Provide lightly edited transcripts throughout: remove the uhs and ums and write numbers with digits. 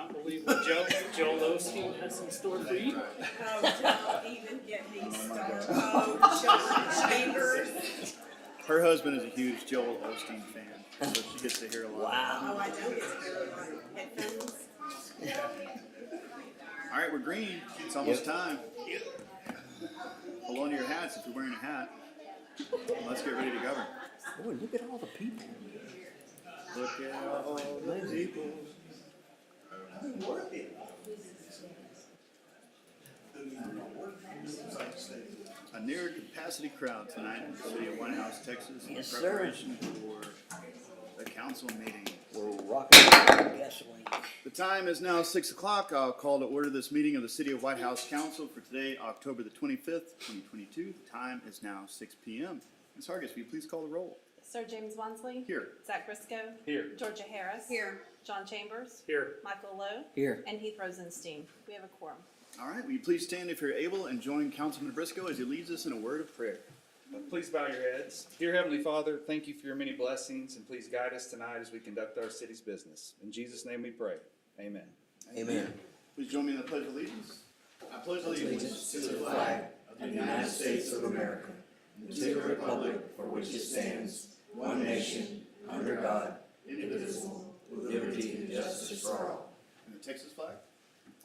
not believe what Joel Osteen has in store for you. Oh, don't even get me started. Oh, John Chambers. Her husband is a huge Joel Osteen fan, so she gets to hear a lot. Wow. Oh, I don't get to hear a lot of headphones. All right, we're green. It's almost time. Hold on to your hats if you're wearing a hat. Let's get ready to govern. Boy, look at all the people. Look at all the people. A near capacity crowd tonight in the city of White House, Texas, in Yes, sir. preparation for the council meeting. We're rocking gasoline. The time is now 6 o'clock. I'll call to order this meeting of the City of White House Council for today, October the 25th, 2022. The time is now 6 p.m. Ms. Hargis, will you please call the roll? Sir James Wansley. Here. Zach Briscoe. Here. Georgia Harris. Here. John Chambers. Here. Michael Lowe. Here. And Heath Rosenstein. We have a quorum. All right, will you please stand if you're able and join Councilman Briscoe as he leads us in a word of prayer. Please bow your heads. Dear Heavenly Father, thank you for your many blessings, and please guide us tonight as we conduct our city's business. In Jesus' name we pray. Amen. Amen. Please join me in the Pledge of Allegiance. I pledge allegiance to the flag of the United States of America, and to the republic for which it stands, one nation, under God, indivisible, with liberty and justice for all. And the Texas flag.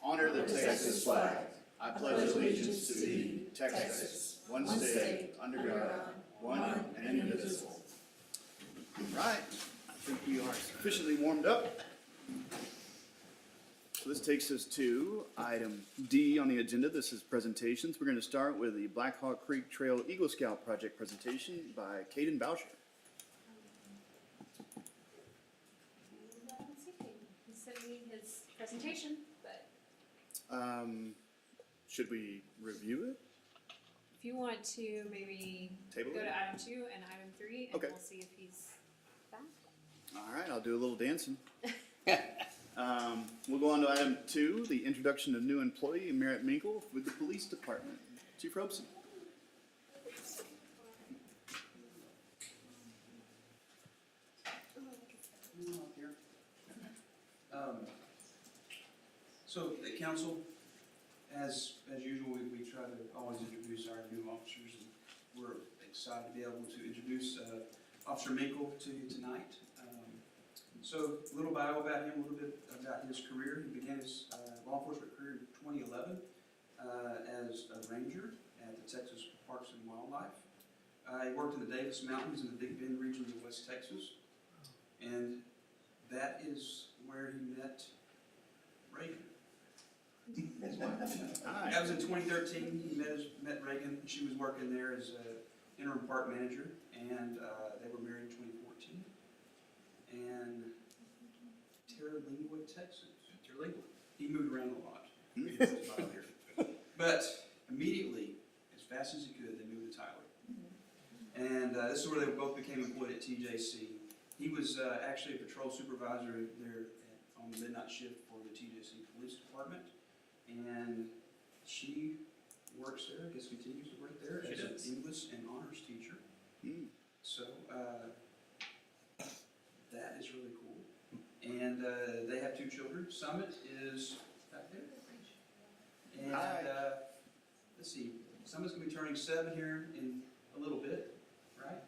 Honor the Texas flag. I pledge allegiance to thee, Texas, one state, under God, one and indivisible. All right, I think we are sufficiently warmed up. So this takes us to item D on the agenda. This is presentations. We're going to start with the Blackhawk Creek Trail Eagle Scout project presentation by Caden Boucher. He's sending me his presentation, but Should we review it? if you want to maybe Table go it? to item 2 and item 3, and Okay. we'll see if he's back. All right, I'll do a little dancing. We'll go on to item 2, the introduction of new employee Merritt Minkel with the police department. Chief Robeson. So the council, as usual, we try to always introduce our new officers, and we're excited to be able to introduce Officer Minkel to you tonight. So a little bio about him, a little bit about his career. He began his law enforcement career in 2011 as a ranger at the Texas Parks and Wildlife. He worked in the Davis Mountains in the Big Bend region of West Texas, and that is where he met Reagan. Hi. That was in 2013. He met Reagan. She was working there as an interim park manager, and they were married in 2014. And Terlingua, Texas. Terlingua. He moved around a lot. But immediately, as fast as he could, they moved to Tyler. And this is where they both became employed at TJC. He was actually a patrol supervisor there on the midnight shift for the TJC Police Department. And she works there, I guess continues to work there as an English and honors teacher. So that is really cool. And they have 2 children. Summit is back there. And let's see, Summit's going to be turning 7 here in a little bit, right?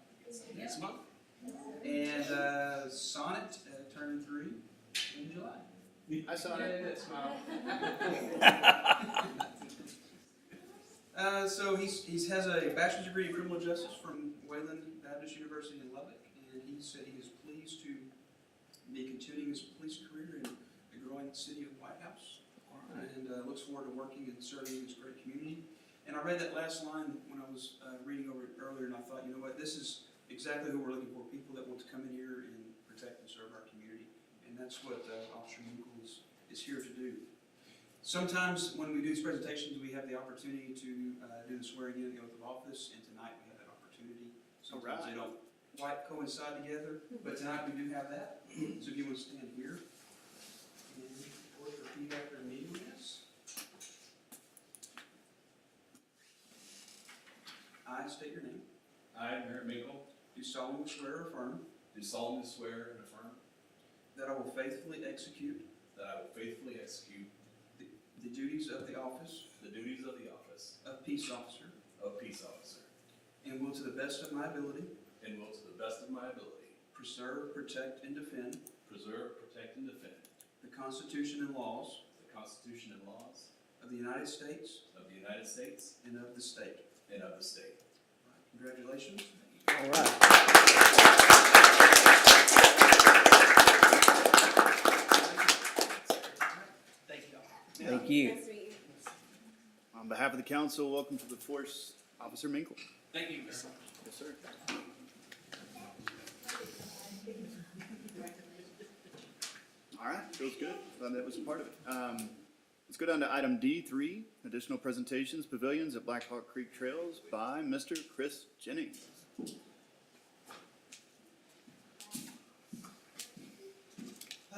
Next month. And Sonnet turning 3 in July. I saw it. Smile. So he has a bachelor's degree in criminal justice from Wayland Baptist University in Lubbock, and he said he is pleased to be continuing his police career in the growing city of White House, and looks forward to working and serving this great community. And I read that last line when I was reading over it earlier, and I thought, you know what, this is exactly who we're looking for, people that want to come in here and protect and serve our community. And that's what Officer Minkel is here to do. Sometimes when we do these presentations, we have the opportunity to do the swearing in of the oath of office, and tonight we have that opportunity. Sometimes they don't quite coincide together, but tonight we do have that. So if you want to stand here and repeat after me, yes. I state your name. I, Merritt Minkel, Do solemnly swear or affirm do solemnly swear and affirm that I will faithfully execute that I will faithfully execute the duties of the office the duties of the office of peace officer of peace officer and will to the best of my ability and will to the best of my ability preserve, protect, and defend preserve, protect, and defend the Constitution and laws the Constitution and laws of the United States of the United States and of the state. and of the state. Congratulations. All right. Thank you. Thank you. Nice to meet you. On behalf of the council, welcome to the force, Officer Minkel. Thank you. Yes, sir. All right, feels good. Glad that was a part of it. Let's go down to item D3, additional presentations, pavilions at Blackhawk Creek Trails by Mr. Chris Jennings.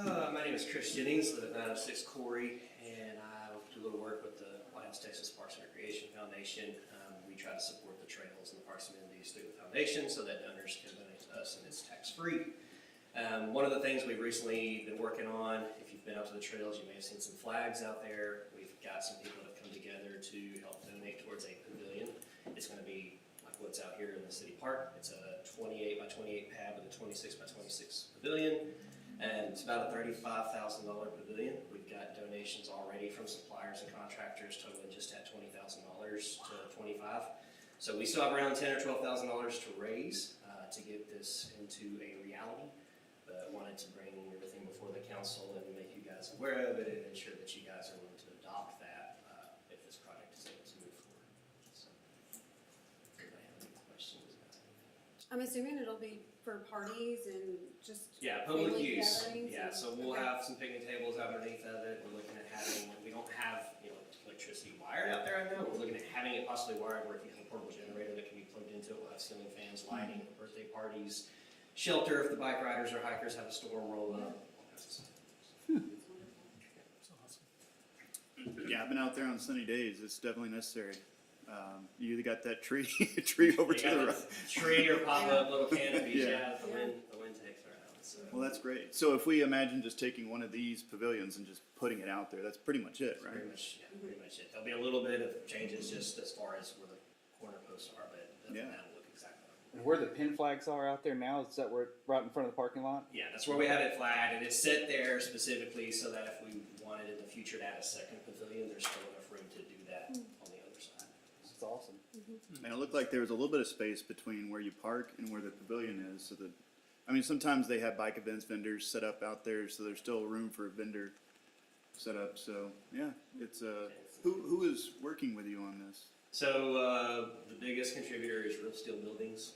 My name is Chris Jennings, live at 906 Corey, and I do a little work with the Whitehouse, Texas Parks and Recreation Foundation. We try to support the trails and the parks amenities through the foundation so that donors can donate to us and it's tax-free. One of the things we've recently been working on, if you've been out to the trails, you may have seen some flags out there. We've got some people that have come together to help donate towards a pavilion. It's going to be like what's out here in the city park. It's a 28 by 28 pad with a 26 by 26 pavilion. And it's about a $35,000 pavilion. We've got donations already from suppliers and contractors totaling just at $20,000 to $25,000. So we still have around $10,000 or $12,000 to raise to get this into a reality. But wanted to bring everything before the council and make you guys aware of it and ensure that you guys are willing to adopt that if this project is able to move forward. So, anybody have any questions about anything? I'm assuming it'll be for parties and just Yeah, public family use. gatherings Yeah, and- so we'll okay. have some picnic tables underneath of it. We're looking at having, we don't have, electricity wired out there right now. We're looking at having it possibly wired where if you have a portable generator that can be plugged into it, we'll have ceiling fans, lighting, birthday parties, shelter if the bike riders or hikers have a storm roll up, all kinds of stuff. Yeah, I've been out there on sunny days. It's definitely necessary. You either got that tree over You to got the the right. tree or pop up little canopies, Yeah. yeah, the wind takes around, so. Well, that's great. So if we imagine just taking one of these pavilions and just putting it out there, that's pretty much it, right? Pretty much, yeah, pretty much it. There'll be a little bit of changes just as far as where the corner posts are, but other than Yeah. that, it'll look exactly like. And where the pin flags are out there now, is that where, right in front of the parking lot? Yeah, that's where we have it flagged, and it's set there specifically so that if we wanted in the future to add a second pavilion, there's still enough room to do that on the other side. It's awesome. And it looked like there was a little bit of space between where you park and where the pavilion is, so that, I mean, sometimes they have bike events vendors set up out there, so there's still room for a vendor set up, so, yeah, it's, who is working with you on this? So, the biggest contributor is Real Steel Buildings.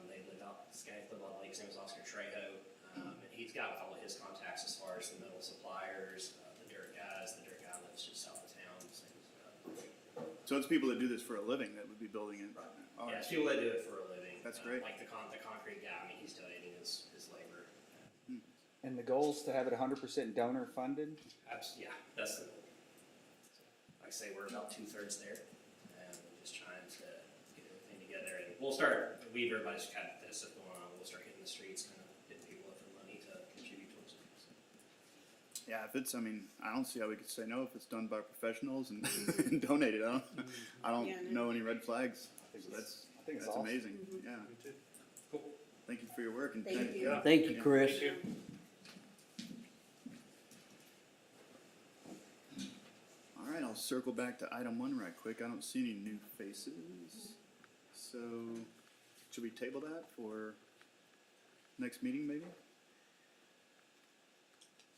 They live out, this guy lives on Lake, his name is Oscar Trejo, and he's got all of his contacts as far as the metal suppliers, the dirt guy lives just south of town, same as, So it's people that do this for a living that would be building it? All yeah, right. it's people that do it for a living. That's great. Like the concrete guy, I mean, he's donating his labor. And the goal's to have it 100% donor funded? Yeah, that's the goal. So, like I say, we're about 2/3 there, and we're just trying to get everything together. And we'll start, everybody's kind of this stuff going on, we'll start hitting the streets, kind of getting people up for money to contribute towards it. So. Yeah, if it's, I mean, I don't see how we could say no if it's done by professionals and and donated. I don't Yeah, know any red flags. I think So it's that's awesome. amazing, yeah. Cool. Thank you for your work and Thank you. Yeah. Thank you, Chris. Thank you. All right, I'll circle back to item 1 right quick. I don't see any new faces. So, should we table that for next meeting maybe?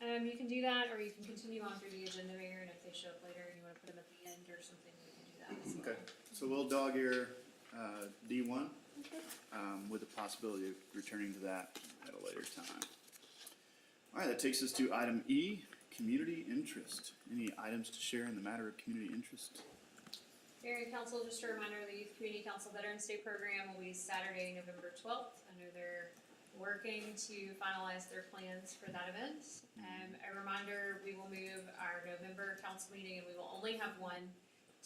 You can do that, or you can continue on through the agenda, Mayor, and if they show up later and you wanna put them at the end or something, we can do that as well. Okay, so we'll dog ear D1 with the possibility of returning to that at a later time. All right, that takes us to item E, community interest. Any items to share in the matter of community interest? Mayor and Council, just a reminder, the Youth Community Council Veterans Day program will be Saturday, November 12th. I know they're working to finalize their plans for that event. A reminder, we will move our November council meeting, and we will only have one,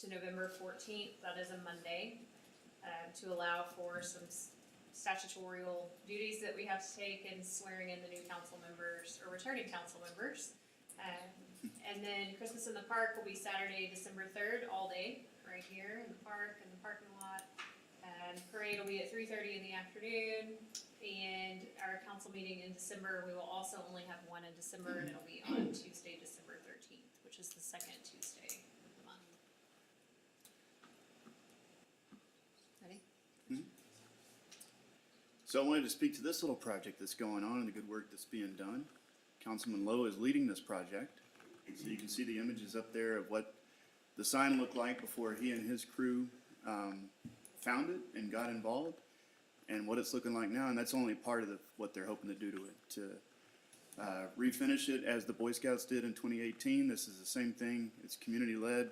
to November 14th. That is a Monday, to allow for some statutorial duties that we have to take in swearing in the new council members or returning council members. And then Christmas in the Park will be Saturday, December 3rd, all day, right here in the park, in the parking lot. Parade will be at 3:30 in the afternoon, and our council meeting in December, we will also only have one in December, and it'll be on Tuesday, December 13th, which is the second Tuesday of the month. Ready? So I wanted to speak to this little project that's going on and the good work that's being done. Councilman Lowe is leading this project. So you can see the images up there of what the sign looked like before he and his crew found it and got involved, and what it's looking like now. And that's only part of what they're hoping to do to it, to refinish it as the Boy Scouts did in 2018. This is the same thing. It's community-led.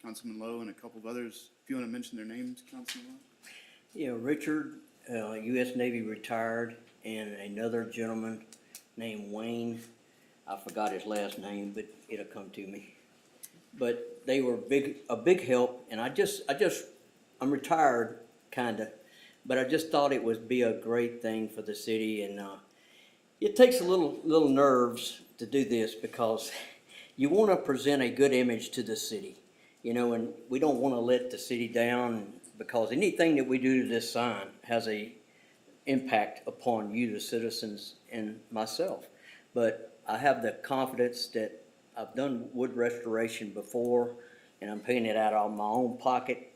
Councilman Lowe and a couple of others. If you want to mention their names, Councilman Lowe. Yeah, Richard, U.S. Navy retired, and another gentleman named Wayne. I forgot his last name, but it'll come to me. But they were a big help, and I'm retired, kinda, but I just thought it would be a great thing for the city, and it takes a little nerves to do this because you want to present a good image to the city, you know, and we don't want to let the city down because anything that we do to this sign has a impact upon you, the citizens, and myself. But I have the confidence that I've done wood restoration before, and I'm paying it out of my own pocket,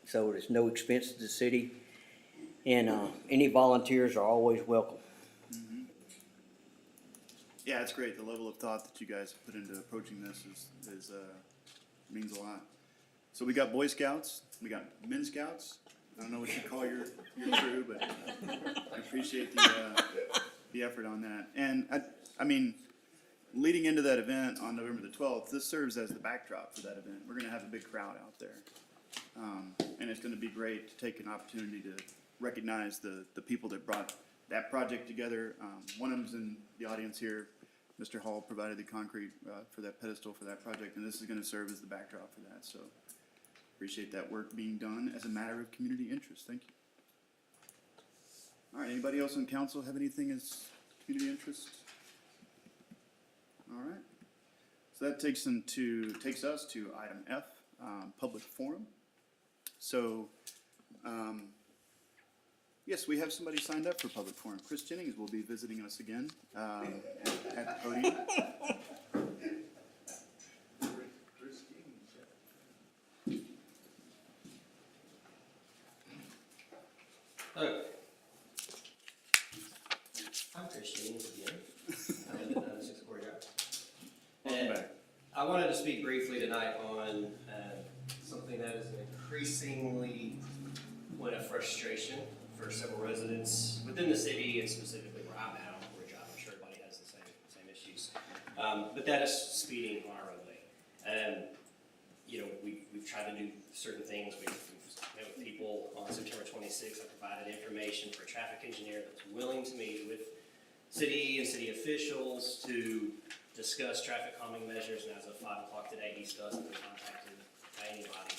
so there's no expense to the city. And any volunteers are always welcome. Mm-hmm. Yeah, it's great. The level of thought that you guys have put into approaching this is means a lot. So we got Boy Scouts, we got Men Scouts. I don't know what you call your crew, but I appreciate the effort on that. And I mean, leading into that event on November the 12th, this serves as the backdrop for that event. We're going to have a big crowd out there. And it's going to be great to take an opportunity to recognize the people that brought that project together. One of them's in the audience here. Mr. Hall provided the concrete for that pedestal for that project, and this is going to serve as the backdrop for that. So appreciate that work being done as a matter of community interest. Thank you. All right, anybody else on council have anything as community interest? All right. So that takes us to item F, public forum. So, yes, we have somebody signed up for public forum. Chris Jennings will be visiting us again at the podium. Hello. I'm Chris Jennings again. I live at 96 Courtyard. And I wanted to speak briefly tonight on something that is an increasingly point of frustration for several residents within the city and specifically where I'm at on Ridge. I'm sure everybody has the same issues. But that is speeding on our roadway. You know, we've tried to do certain things. We've met with people on September 26th. I provided information for a traffic engineer that's willing to meet with city and city officials to discuss traffic calming measures, and as of 5 o'clock today, he still hasn't been contacted by anybody.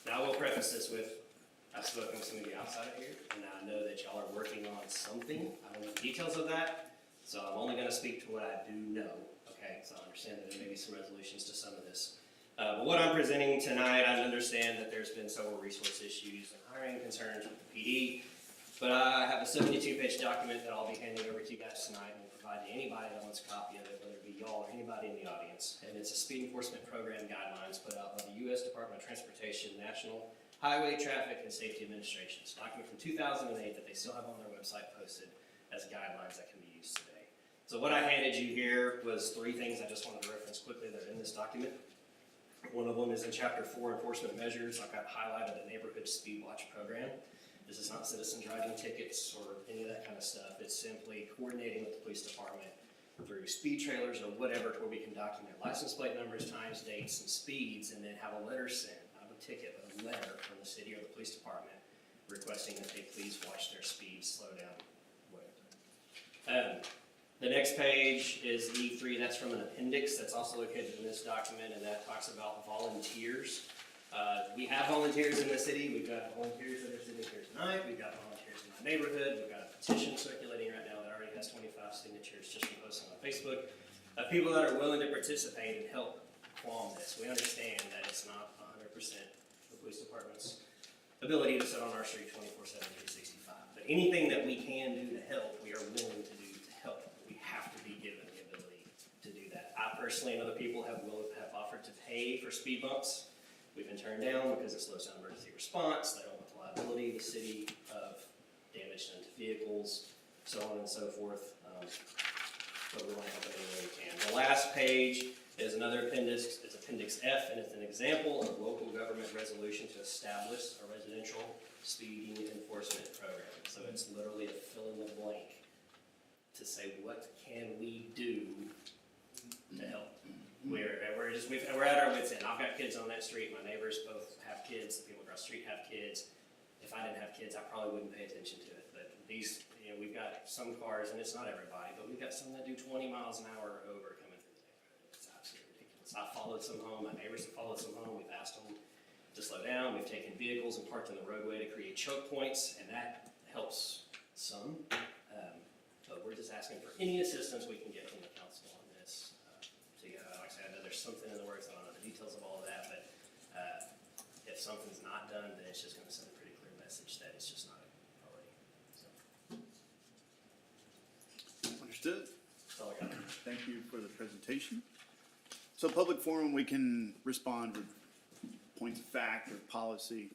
Now, I will preface this with, I've spoken to some of you outside of here, and I know that y'all are working on something. I don't know the details of that, so I'm only going to speak to what I do know, okay? So I understand that there may be some resolutions to some of this. But what I'm presenting tonight, I understand that there's been several resource issues and hiring concerns with the PD, but I have a 72-page document that I'll be handing over to you guys tonight and will provide to anybody that wants a copy of it, whether it be y'all or anybody in the audience. And it's a speed enforcement program guidelines put out by the U.S. Department of Transportation, National Highway Traffic and Safety Administration. It's a document from 2008 that they still have on their website posted as guidelines that can be used today. So what I handed you here was 3 things I just wanted to reference quickly that are in this document. One of them is in Chapter 4, Enforcement Measures. I've got highlighted the Neighborhood Speed Watch Program. This is not citizen driving tickets or any of that kind of stuff. It's simply coordinating with the police department through speed trailers or whatever to where we can document license plate numbers, times, dates, and speeds, and then have a letter sent, not a ticket, but a letter from the city or the police department requesting that they please watch their speed, slow down, whatever. The next page is E3. That's from an appendix that's also located in this document, and that talks about volunteers. We have volunteers in the city. We've got volunteers that are sitting here tonight. We've got volunteers in my neighborhood. We've got a petition circulating right now that already has 25 signatures just from posting on Facebook. of people that are willing to participate and help qualm this. We understand that it's not 100% the police department's ability to sit on our street 24/7, 365. But anything that we can do to help, we are willing to do to help. We have to be given the ability to do that. I personally and other people have offered to pay for speed bumps. We've been turned down because it slows down emergency response. They don't want the liability of the city of damage done to vehicles, so on and so forth. But we want to help any way we can. The last page is another appendix. It's Appendix F, and it's an example of local government resolution to establish a residential speeding enforcement program. So it's literally a fill in the blank to say what can we do to help. We're at our wits' end. I've got kids on that street. My neighbors both have kids. The people across the street have kids. If I didn't have kids, I probably wouldn't pay attention to it. But these, we've got some cars, and it's not everybody, but we've got some that do 20 miles an hour over coming through the neighborhood. It's absolutely ridiculous. I followed some home. My neighbors have followed some home. We've asked them to slow down. We've taken vehicles and parked in the roadway to create choke points, and that helps some. But we're just asking for any assistance we can get from the council on this. So yeah, like I said, I know there's something in the works. I don't know the details of all of that, but if something's not done, then it's just going to send a pretty clear message that it's just not a priority. So. Understood. That's all I got. Thank you for the presentation. So public forum, we can respond with points of fact or policy.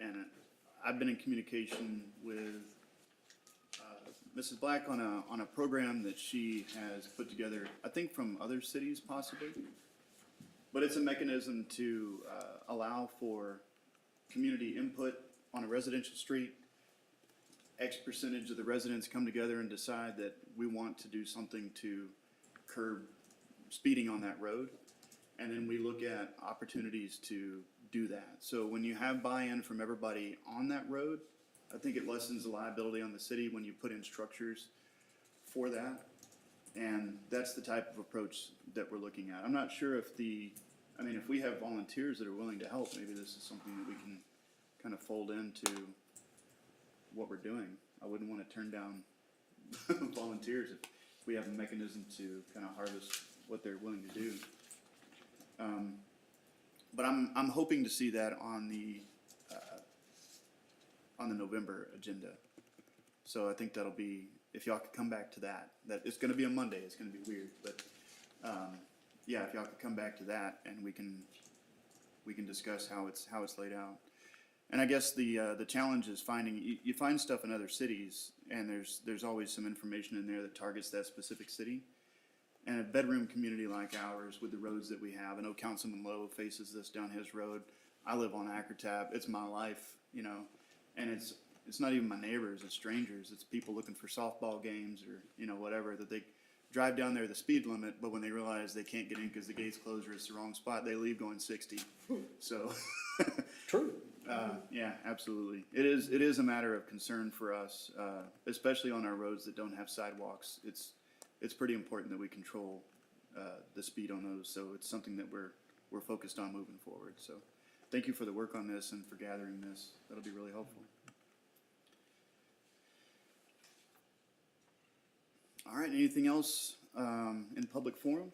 And I've been in communication with Mrs. Black on a program that she has put together, I think from other cities possibly. But it's a mechanism to allow for community input on a residential street. X percentage of the residents come together and decide that we want to do something to curb speeding on that road. And then we look at opportunities to do that. So when you have buy-in from everybody on that road, I think it lessens the liability on the city when you put in structures for that. And that's the type of approach that we're looking at. I'm not sure if if we have volunteers that are willing to help, maybe this is something that we can kind of fold into what we're doing. I wouldn't want to turn down volunteers if we have a mechanism to kind of harvest what they're willing to do. But I'm hoping to see that on the November agenda. So I think that'll be, if y'all could come back to that it's going to be a Monday. It's going to be weird, but yeah, if y'all could come back to that and we can discuss how it's laid out. And I guess the challenge is finding, you find stuff in other cities, and there's always some information in there that targets that specific city. And a bedroom community like ours, with the roads that we have, I know Councilman Lowe faces this down his road. I live on Ackertab. It's my life, and it's not even my neighbors, it's strangers. It's people looking for softball games or, whatever, that they drive down there the speed limit, but when they realize they can't get in because the gate's closed or it's the wrong spot, they leave going 60. So, True. yeah, absolutely. It is a matter of concern for us, especially on our roads that don't have sidewalks. It's pretty important that we control the speed on those. So it's something that we're focused on moving forward. So thank you for the work on this and for gathering this. That'll be really helpful. All right, anything else in public forum?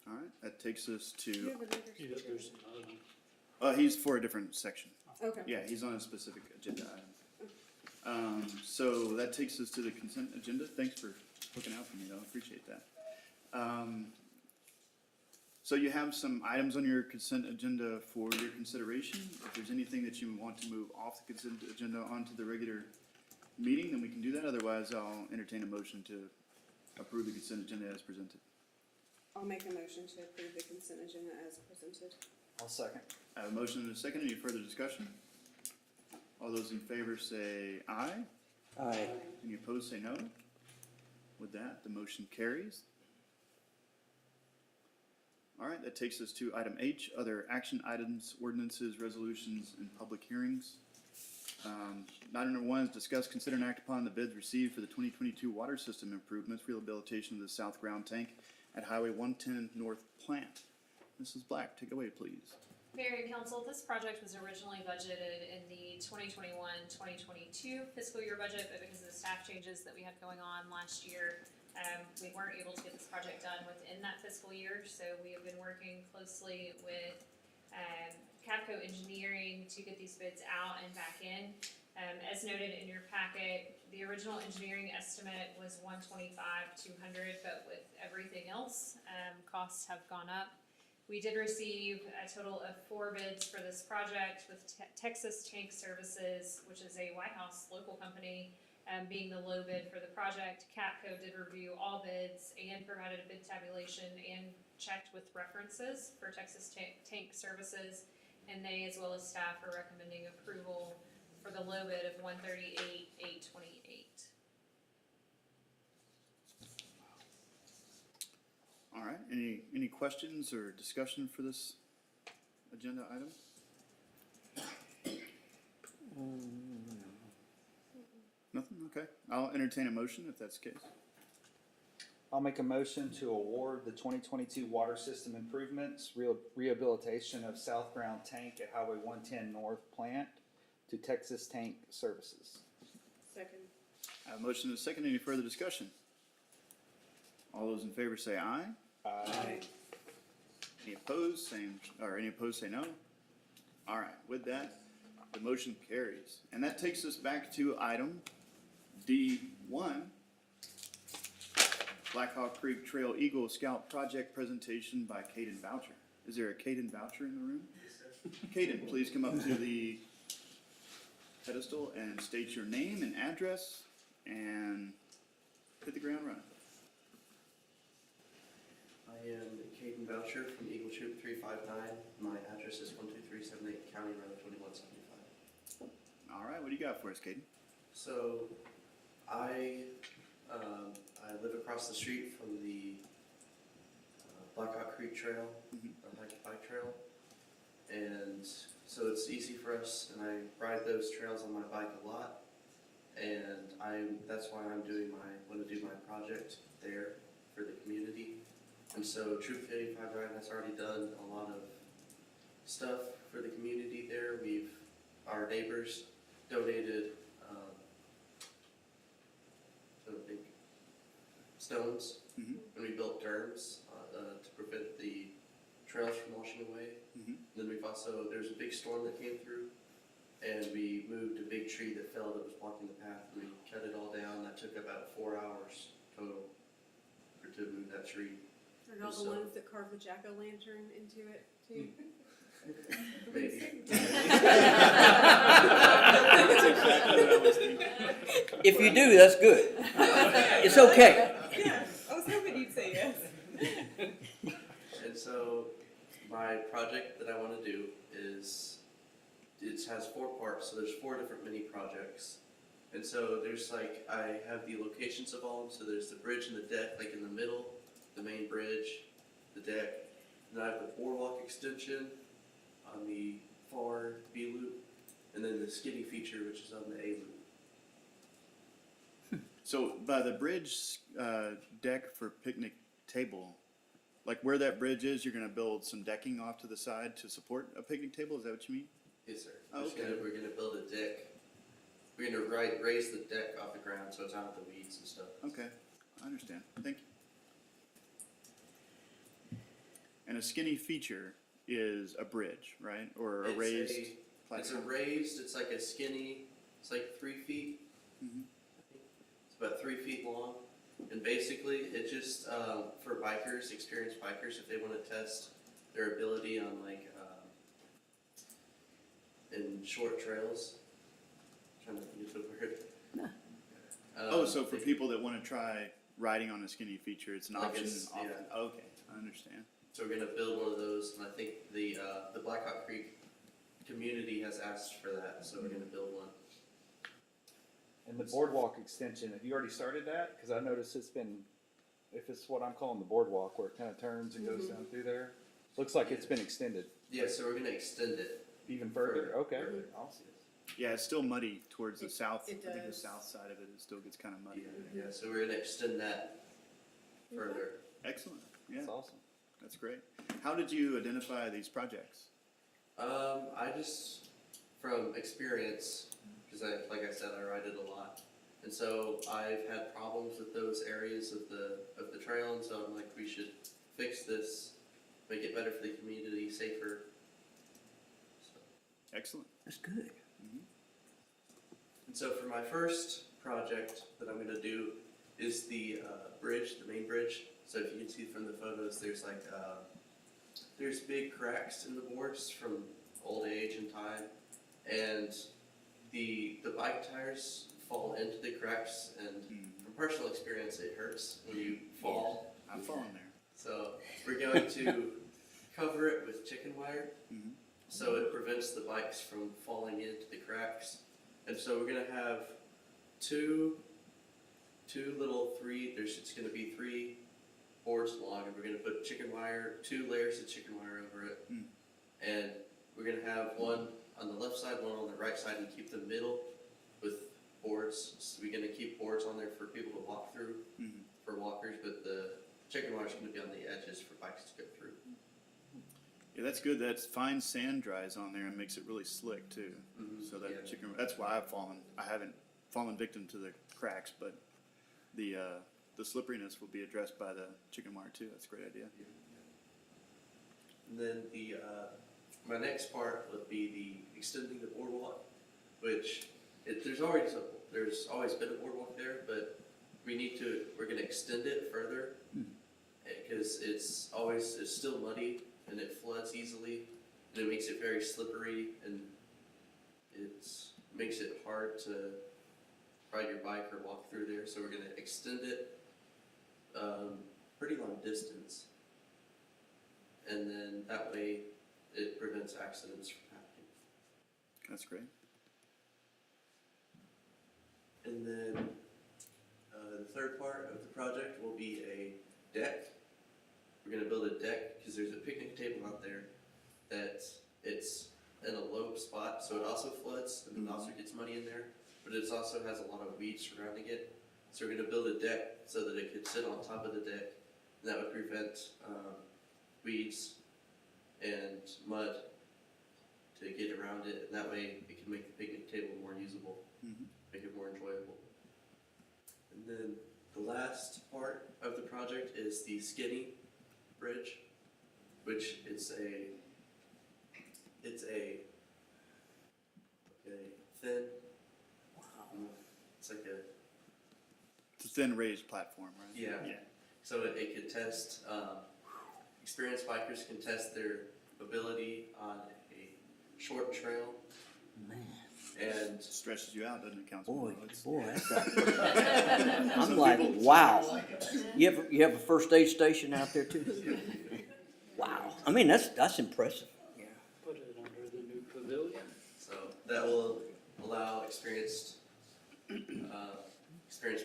All right, that takes us to, There's another one. he's for a different section. Okay. Yeah, he's on a specific agenda item. So that takes us to the consent agenda. Thanks for looking out for me, though. I appreciate that. So you have some items on your consent agenda for your consideration. If there's anything that you want to move off the consent agenda onto the regular meeting, then we can do that. Otherwise, I'll entertain a motion to approve the consent agenda as presented. I'll make a motion to approve the consent agenda as presented. I'll second. I have a motion and a second. Any further discussion? All those in favor say aye. Aye. Any opposed say no. With that, the motion carries. All right, that takes us to item H, other action items, ordinances, resolutions, and public hearings. Item number 1 is discuss, consider, and act upon the bids received for the 2022 water system improvements, rehabilitation of the south ground tank at Highway 110 North Plant. Mrs. Black, take it away, please. Mayor and council, this project was originally budgeted in the 2021-2022 fiscal year budget, but because of the staff changes that we had going on last year, we weren't able to get this project done within that fiscal year, so we have been working closely with Capco Engineering to get these bids out and back in. As noted in your packet, the original engineering estimate was $125,200, but with everything else, costs have gone up. We did receive a total of 4 bids for this project, with Texas Tank Services, which is a White House local company, being the low bid for the project. Capco did review all bids and provided a bid tabulation and checked with references for Texas Tank Services, and they, as well as staff, are recommending approval for the low bid of $138,828. All right, any questions or discussion for this agenda item? Nothing, okay. I'll entertain a motion if that's the case. I'll make a motion to award the 2022 water system improvements, rehabilitation of South Ground Tank at Highway 110 North Plant to Texas Tank Services. Second. I have a motion and a second. Any further discussion? All those in favor say aye. Aye. Any opposed, say no. All right, with that, the motion carries. And that takes us back to item D1, Blackhawk Creek Trail Eagle Scout Project presentation by Caden Boucher. Is there a Caden Boucher in the room? Yes, sir. Caden, please come up to the pedestal and state your name and address and hit the ground running. I am Caden Boucher from Eagle Troop 359. My address is 12378 County Road 2175. All right, what do you got for us, Caden? So, I live across the street from the Blackhawk Creek Trail, bike trail, and so it's easy for us, and I ride those trails on my bike a lot, and that's why I'm want to do my project there for the community. And so Troop 55 has already done a lot of stuff for the community there. Our neighbors donated big stones, and we built berms to prevent the trails from washing away. Then there's a big storm that came through, and we moved a big tree that fell that was blocking the path, and we cut it all down. That took about 4 hours total to move that tree. Are y'all the ones that carved the jack-o'-lantern into it too? Maybe. That's exactly what I was thinking. If you do, that's good. It's okay. Yeah, I was hoping you'd say yes. And so my project that I want to do has 4 parts, so there's 4 different mini projects. And so I have the locations of all of them, so there's the bridge and the deck, like in the middle, the main bridge, the deck. And then I have the boardwalk extension on the far B loop, and then the skinny feature, which is on the A loop. So by the bridge deck for picnic table, like where that bridge is, you're gonna build some decking off to the side to support a picnic table, is that what you mean? Yes, sir. Oh, okay. We're gonna build a deck. We're gonna raise the deck off the ground so it's out of the weeds and stuff. Okay, I understand, thank you. And a skinny feature is a bridge, right, or a raised platform? It's like a skinny, it's like 3 feet. It's about 3 feet long. And basically, it just, for bikers, experienced bikers, if they want to test their ability on in short trails. I'm trying to think of the word. So for people that wanna try riding on a skinny feature, it's an option? Yeah. Okay, I understand. So we're gonna build one of those, and I think the Blackhawk Creek community has asked for that, so we're gonna build one. And the boardwalk extension, have you already started that? Because I noticed if it's what I'm calling the boardwalk, where it kind of turns and goes down through there, looks like it's been extended. Yeah, so we're gonna extend it. Even further, okay. Further. Awesome. Yeah, it's still muddy towards the south. it I think the does. south side of it still gets kinda muddy. Yeah, so we're gonna extend that further. Excellent, yeah, That's awesome. that's great. How did you identify these projects? I just, from experience, because like I said, I ride it a lot. And so I've had problems with those areas of the trail, and so I'm like, we should fix this, make it better for the community, safer. So. Excellent. That's good. And so for my first project that I'm gonna do is the bridge, the main bridge. So if you can see from the photos, there's like there's big cracks in the boards from old age and time, and the bike tires fall into the cracks, and from personal experience, it hurts when you fall. I've fallen there. So we're going to cover it with chicken wire, so it prevents the bikes from falling into the cracks. And so we're gonna have two little it's gonna be 3 boards long, and we're gonna put chicken wire, 2 layers of chicken wire over it, and we're gonna have one on the left side, one on the right side, and keep the middle with boards. So we're gonna keep boards on there for people to walk through, for walkers, but the chicken wire is gonna be on the edges for bikes to go through. Yeah, that's good. That fine sand dries on there and makes it really slick too. So that that's why I've fallen. I haven't fallen victim to the cracks, but the slipperiness will be addressed by the chicken wire too. That's a great idea. And then my next part would be the extending the boardwalk, which there's always been a boardwalk there, but we're gonna extend it further because it's still muddy and it floods easily, and it makes it very slippery, and it makes it hard to ride your bike or walk through there. So we're gonna extend it pretty long distance, and then that way it prevents accidents from happening. That's great. And then the third part of the project will be a deck. We're gonna build a deck because there's a picnic table out there that it's in a low spot, so it also floods and it also gets muddy in there, but it also has a lot of weeds surrounding it. So we're gonna build a deck so that it could sit on top of the deck, and that would prevent weeds and mud to get around it, and that way it can make the picnic table more usable, make it more enjoyable. And then the last part of the project is the skinny bridge, which it's a thin, it's like It's a thin raised platform, right? yeah. So it could test, experienced bikers can test their ability on a short trail. Man. And It stretches you out, doesn't it, Councilman? Boy, I'm like, wow. You have a first aid station out there too? Wow. I mean, that's impressive. Yeah. Put it under the new pavilion. so that will allow experienced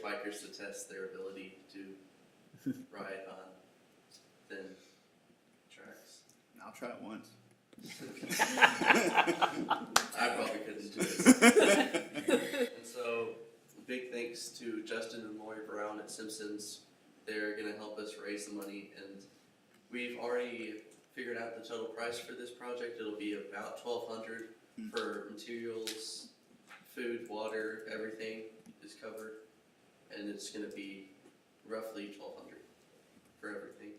bikers to test their ability to ride on thin tracks. I'll try it once. I probably couldn't do it. And so, big thanks to Justin and Lori Brown at Simpsons. They're going to help us raise the money, and we've already figured out the total price for this project. It'll be about $1,200 for materials, food, water, everything is covered, and it's going to be roughly $1,200 for everything.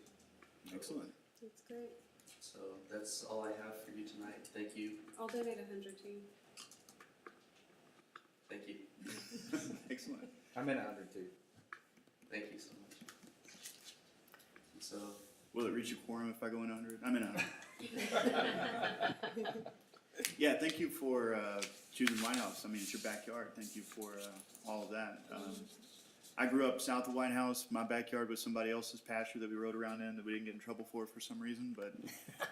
Excellent. That's great. So that's all I have for you tonight. Thank you. I'll donate 100 to you. Thank you. Excellent. I'm in 100 too. Thank you so much. So, Will it reach a quorum if I go in 100? I'm in 100. Yeah, thank you for choosing White House. I mean, it's your backyard. Thank you for all of that. I grew up south of White House. My backyard was somebody else's pasture that we rode around in that we didn't get in trouble for some reason, but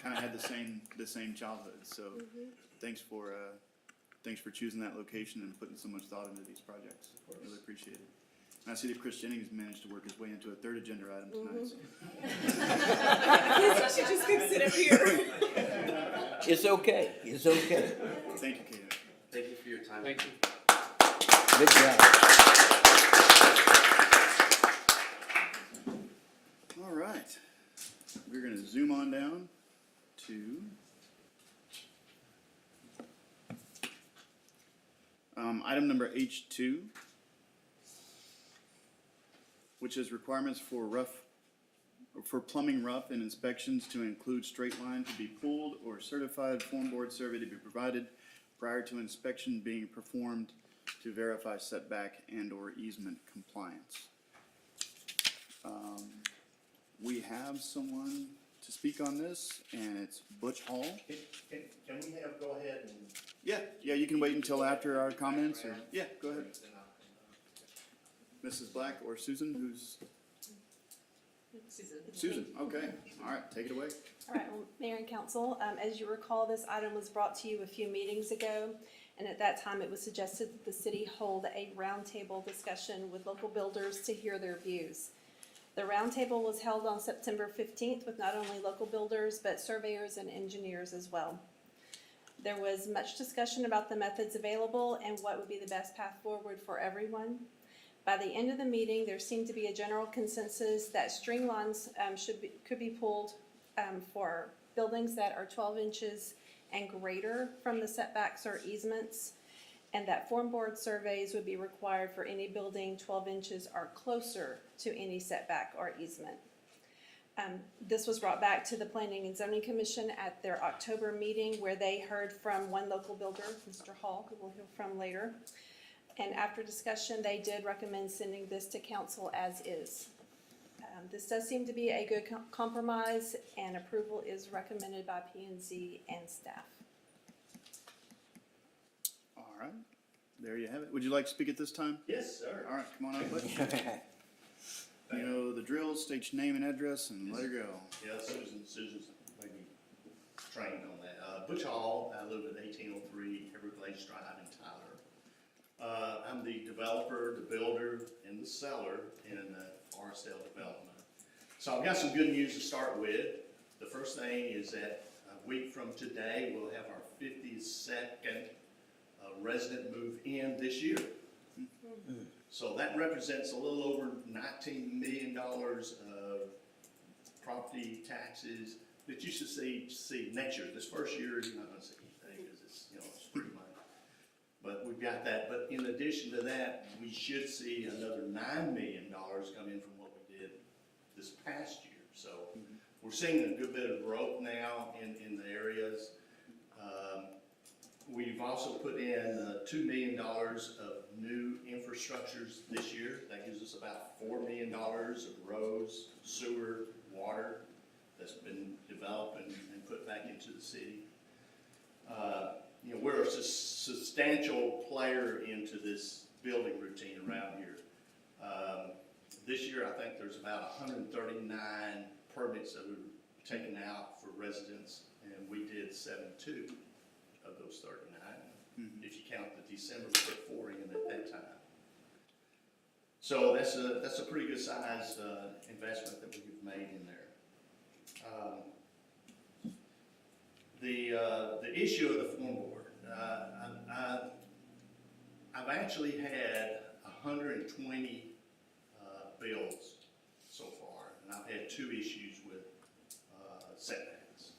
kind of had the same childhood. So thanks for choosing that location and putting so much thought into these projects. Really appreciate it. And I see that Chris Jennings managed to work his way into a third agenda item tonight. You should just go sit up here. It's okay. It's okay. Thank you, Caden. thank you for your time. Thank you. Good job. All right. We're going to zoom on down to Item number H2, which is requirements for plumbing rough and inspections to include straight line to be pulled or certified form board survey to be provided prior to inspection being performed to verify setback and or easement compliance. We have someone to speak on this, and it's Butch Hall. Can we go ahead and? Yeah, you can wait until after our comments, or, yeah, go ahead. Mrs. Black or Susan, who's? Susan, okay, all right, take it away. All right, well, Mayor and Council, as you recall, this item was brought to you a few meetings ago, and at that time, it was suggested that the city hold a roundtable discussion with local builders to hear their views. The roundtable was held on September 15th with not only local builders, but surveyors and engineers as well. There was much discussion about the methods available and what would be the best path forward for everyone. By the end of the meeting, there seemed to be a general consensus that string lines could be pulled for buildings that are 12 inches and greater from the setbacks or easements, and that form board surveys would be required for any building 12 inches or closer to any setback or easement. This was brought back to the Planning and Zoning Commission at their October meeting, where they heard from one local builder, Mr. Hall, who we'll hear from later. And after discussion, they did recommend sending this to council as is. This does seem to be a good compromise, and approval is recommended by P&Z and staff. All right, there you have it. Would you like to speak at this time? Yes, sir. All right, come on up, Butch. You know the drill, state your name and address, and let her go. Yeah, Susan's maybe trained on that. Butch Hall, I live at 1803 Everglades Drive in Tyler. I'm the developer, the builder, and the seller in Forestdale Development. So I've got some good news to start with. The first thing is that a week from today, we'll have our 52nd resident move in this year. So that represents a little over $19 million of property taxes that you should see next year. This first year, you're not going to see anything because it's, it's free money. But we've got that. But in addition to that, we should see another $9 million come in from what we did this past year. So we're seeing a good bit of growth now in the areas. We've also put in $2 million of new infrastructures this year. That gives us about $4 million of roads, sewer, water that's been developed and put back into the city. We're a substantial player into this building routine around here. This year, I think there's about 139 permits that were taken out for residents, and we did 72 of those 39. If you count the December, we put 4 in at that time. So that's a pretty good size investment that we've made in there. The issue of the form board, I've actually had 120 bills so far, and I've had 2 issues with setbacks.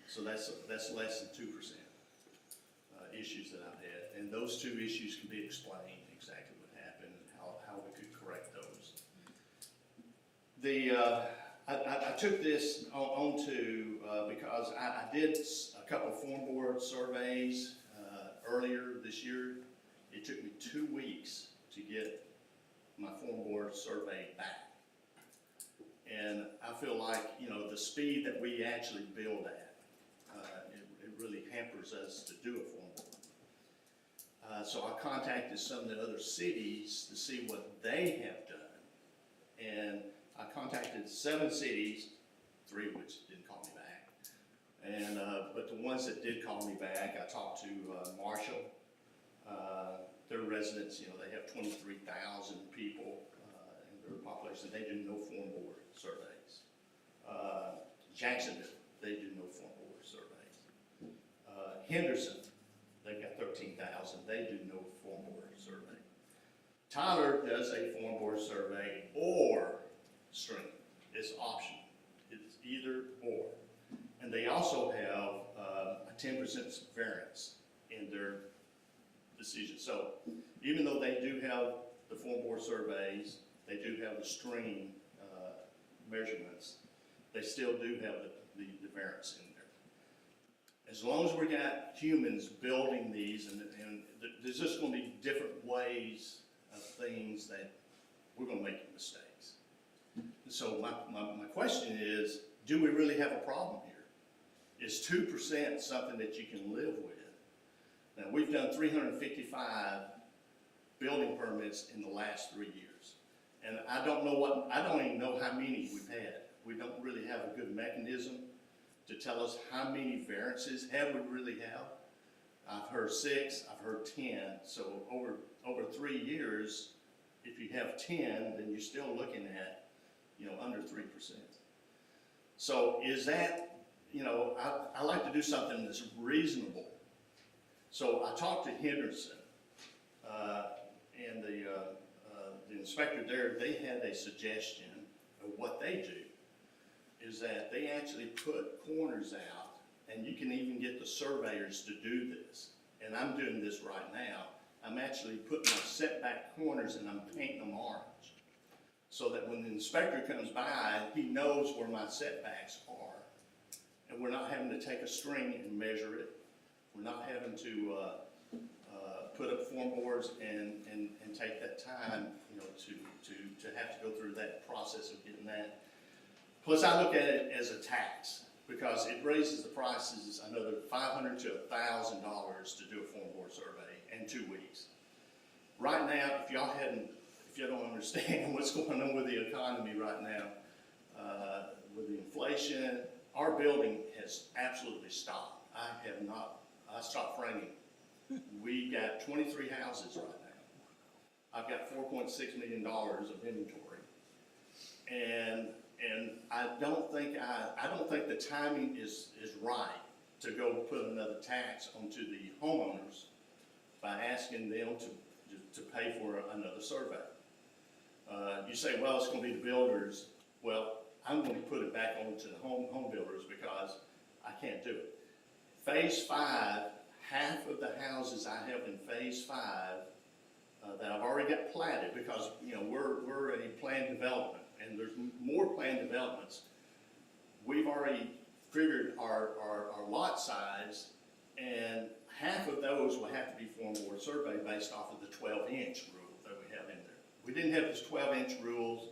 So that's less than 2% issues that I've had, and those 2 issues can be explained exactly what happened and how we could correct those. I took this on to because I did a couple of form board surveys earlier this year. It took me 2 weeks to get my form board survey back. And I feel like, the speed that we actually build at, it really hampers us to do a form board. So I contacted some of the other cities to see what they have done. And I contacted 7 cities, 3 of which didn't call me back. And, but the ones that did call me back, I talked to Marshall. Their residents, they have 23,000 people in their population. They do no form board surveys. Jacksonville, they do no form board surveys. Henderson, they've got 13,000. They do no form board survey. Tyler does a form board survey or string. It's optional. It's either or. And they also have a 10% variance in their decision. So even though they do have the form board surveys, they do have the stream, measurements, they still do have the variance in there. As long as we got humans building these, and there's just gonna be different ways of things that we're gonna make mistakes. So my question is, do we really have a problem here? Is 2% something that you can live with? Now, we've done 355 building permits in the last 3 years. And I don't even know how many we've had. We don't really have a good mechanism to tell us how many variances have we really have. I've heard 6, I've heard 10, so over 3 years, if you have 10, then you're still looking at, under 3%. So is that, I like to do something that's reasonable. So I talked to Henderson, and the inspector there, they had a suggestion of what they do, is that they actually put corners out, and you can even get the surveyors to do this. And I'm doing this right now. I'm actually putting my setback corners and I'm painting them orange, so that when the inspector comes by, he knows where my setbacks are. And we're not having to take a string and measure it. We're not having to put up form boards and take that time, to have to go through that process of getting that. Plus, I look at it as a tax, because it raises the prices another $500 to $1,000 to do a form board survey in 2 weeks. Right now, if you don't understand what's going on with the economy right now, with the inflation, our building has absolutely stopped. I stopped framing. We got 23 houses right now. I've got $4.6 million of inventory. And I don't think the timing is right to go put another tax onto the homeowners by asking them to pay for another survey. You say, well, it's gonna be the builders. Well, I'm gonna put it back onto the home builders, because I can't do it. Phase 5, half of the houses I have in phase 5 that I've already got platted, because we're a planned development, and there's more planned developments. We've already figured our lot size, and half of those will have to be form board survey based off of the 12-inch rule that we have in there. We didn't have this 12-inch rules.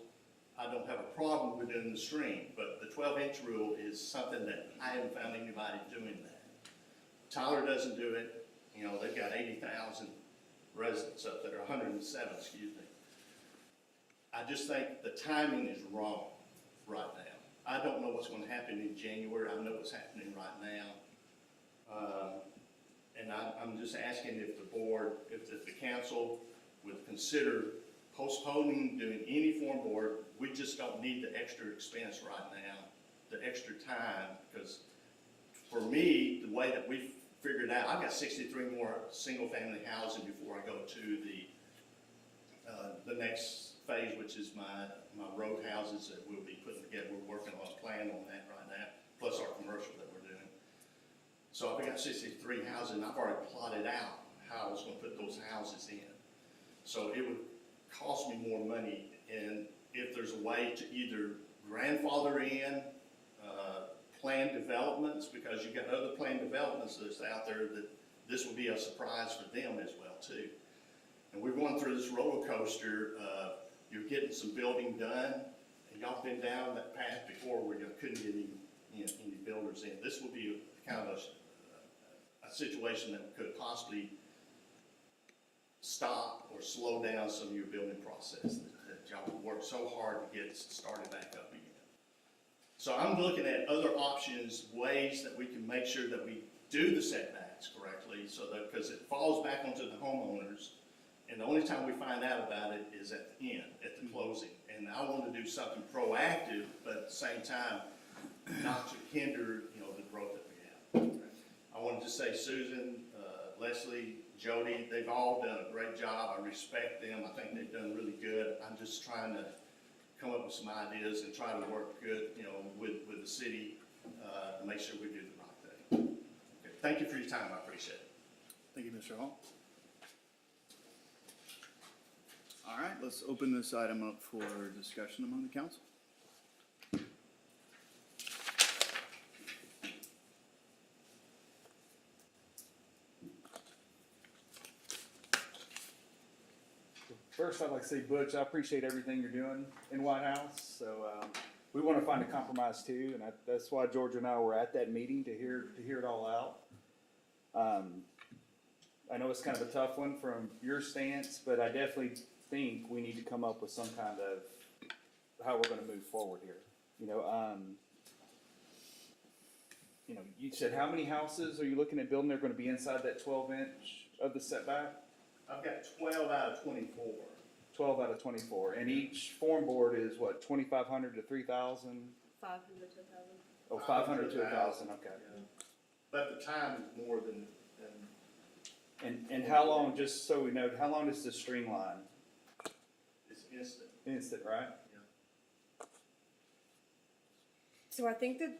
I don't have a problem with doing the stream, but the 12-inch rule is something that I haven't found anybody doing that. Tyler doesn't do it. They've got 80,000 residents up there, 107, excuse me. I just think the timing is wrong right now. I don't know what's going to happen in January. I know what's happening right now. And I'm just asking if the board, if the council would consider postponing doing any form board. We just don't need the extra expense right now, the extra time, because for me, the way that we've figured out, I've got 63 more single-family housing before I go to the next phase, which is my road houses that we'll be putting together. We're working on a plan on that right now, plus our commercial that we're doing. So I've got 63 houses, and I've already plotted out how I was going to put those houses in. So it would cost me more money, and if there's a way to either grandfather in planned developments, because you've got other planned developments that's out there, that this will be a surprise for them as well too. And we're going through this roller coaster. You're getting some building done, and y'all been down that path before where you couldn't get any builders in. This will be kind of a situation that could possibly stop or slow down some of your building process that y'all work so hard to get started back up again. So I'm looking at other options, ways that we can make sure that we do the setbacks correctly, so that, because it falls back onto the homeowners, and the only time we find out about it is at the end, at the closing. And I want to do something proactive, but at the same time, not to hinder, the growth that we have. I wanted to say Susan, Leslie, Jody, they've all done a great job. I respect them. I think they've done really good. I'm just trying to come up with some ideas and try to work good, with the city to make sure we do the right thing. Okay. Thank you for your time. I appreciate it. Thank you, Mr. Hall. let's open this item up for discussion among the council. First, I'd like to say, Butch, I appreciate everything you're doing in White House. So we want to find a compromise too, and that's why Georgia and I were at that meeting to hear it all out. I know it's kind of a tough one from your stance, but I definitely think we need to come up with some kind of how we're going to move forward here. You said how many houses are you looking at building? They're going to be inside that 12-inch of the setback. I've got 12 out of 24. 12 out of 24, and each form board is what, 2,500 to 3,000? 500 to 1,000. Oh, 500 to 1,000, okay. But the time is more than And how long, just so we know, how long is the string line? it's instant. Instant, right? So I think that,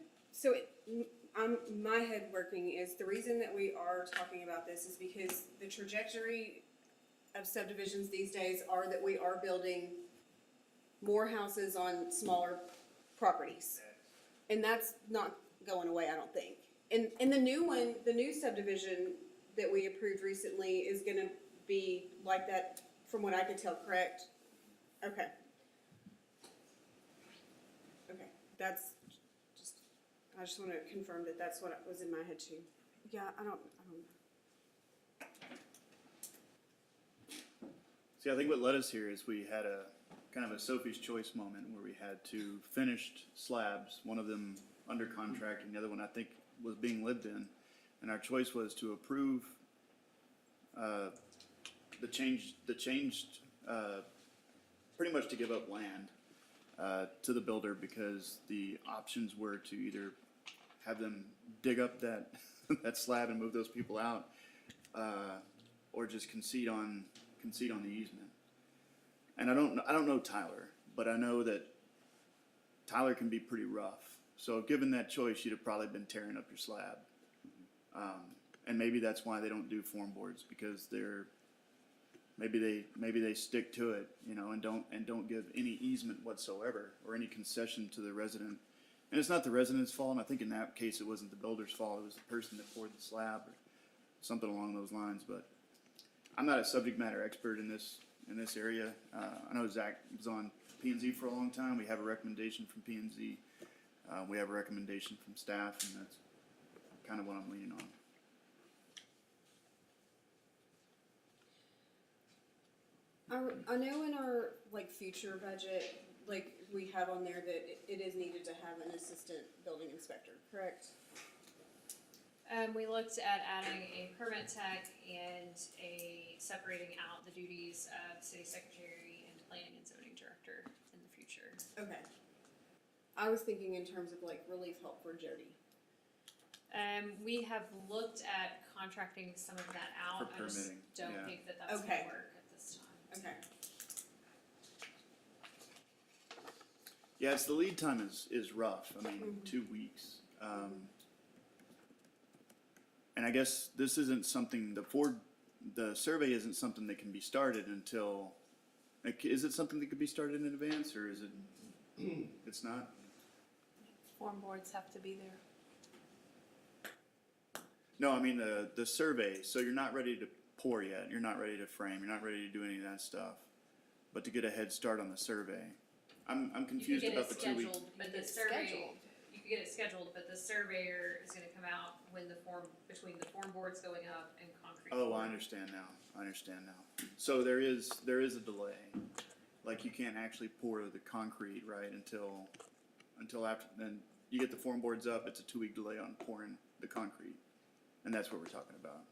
my head working is the reason that we are talking about this is because the trajectory of subdivisions these days are that we are building more houses on smaller properties. And that's not going away, I don't think. And the new subdivision that we approved recently is gonna be like that, from what I could tell, correct? Okay. Okay, I just wanna confirm that that's what was in my head too. Yeah, I don't know. See, I think what led us here is we had a kind of a Sophie's Choice moment where we had two finished slabs, one of them under contract and the other one I think was being lived in. And our choice was to approve the changed pretty much to give up land to the builder, because the options were to either have them dig up that that slab and move those people out, or just concede on the easement. And I don't know Tyler, but I know that Tyler can be pretty rough. So given that choice, you'd have probably been tearing up your slab. And maybe that's why they don't do form boards, because maybe they stick to it, and don't give any easement whatsoever or any concession to the resident. And it's not the resident's fault. And I think in that case it wasn't the builder's fault. It was the person that poured the slab or something along those lines. But I'm not a subject matter expert in this area. I know Zach was on P&Z for a long time. We have a recommendation from P&Z. We have a recommendation from staff, and that's kind of what I'm leaning on. I know in our future budget, we have on there that it is needed to have an assistant building inspector, correct? We looked at adding a permit tech and separating out the duties of city secretary and planning and zoning director in the future. Okay. I was thinking in terms of relief help for Jody. We have looked at contracting some of that out. For I just permitting, don't yeah. think that that's Okay. gonna work at this time. Okay. Yeah, it's the lead time is rough. I mean, 2 weeks. And I guess this isn't something, the survey isn't something that can be started until, is it something that could be started in advance, or is it, it's not? Form boards have to be there. No, I mean the survey, so you're not ready to pour yet, you're not ready to frame, you're not ready to do any of that stuff. But to get a head start on the survey, I'm confused about the 2 week. But the survey, you could get it scheduled, but the surveyor is gonna come out when between the form boards going up and concrete. Oh, I understand now. So there is a delay. You can't actually pour the concrete, right, until after, then you get the form boards up, it's a 2 week delay on pouring the concrete. And that's what we're talking about.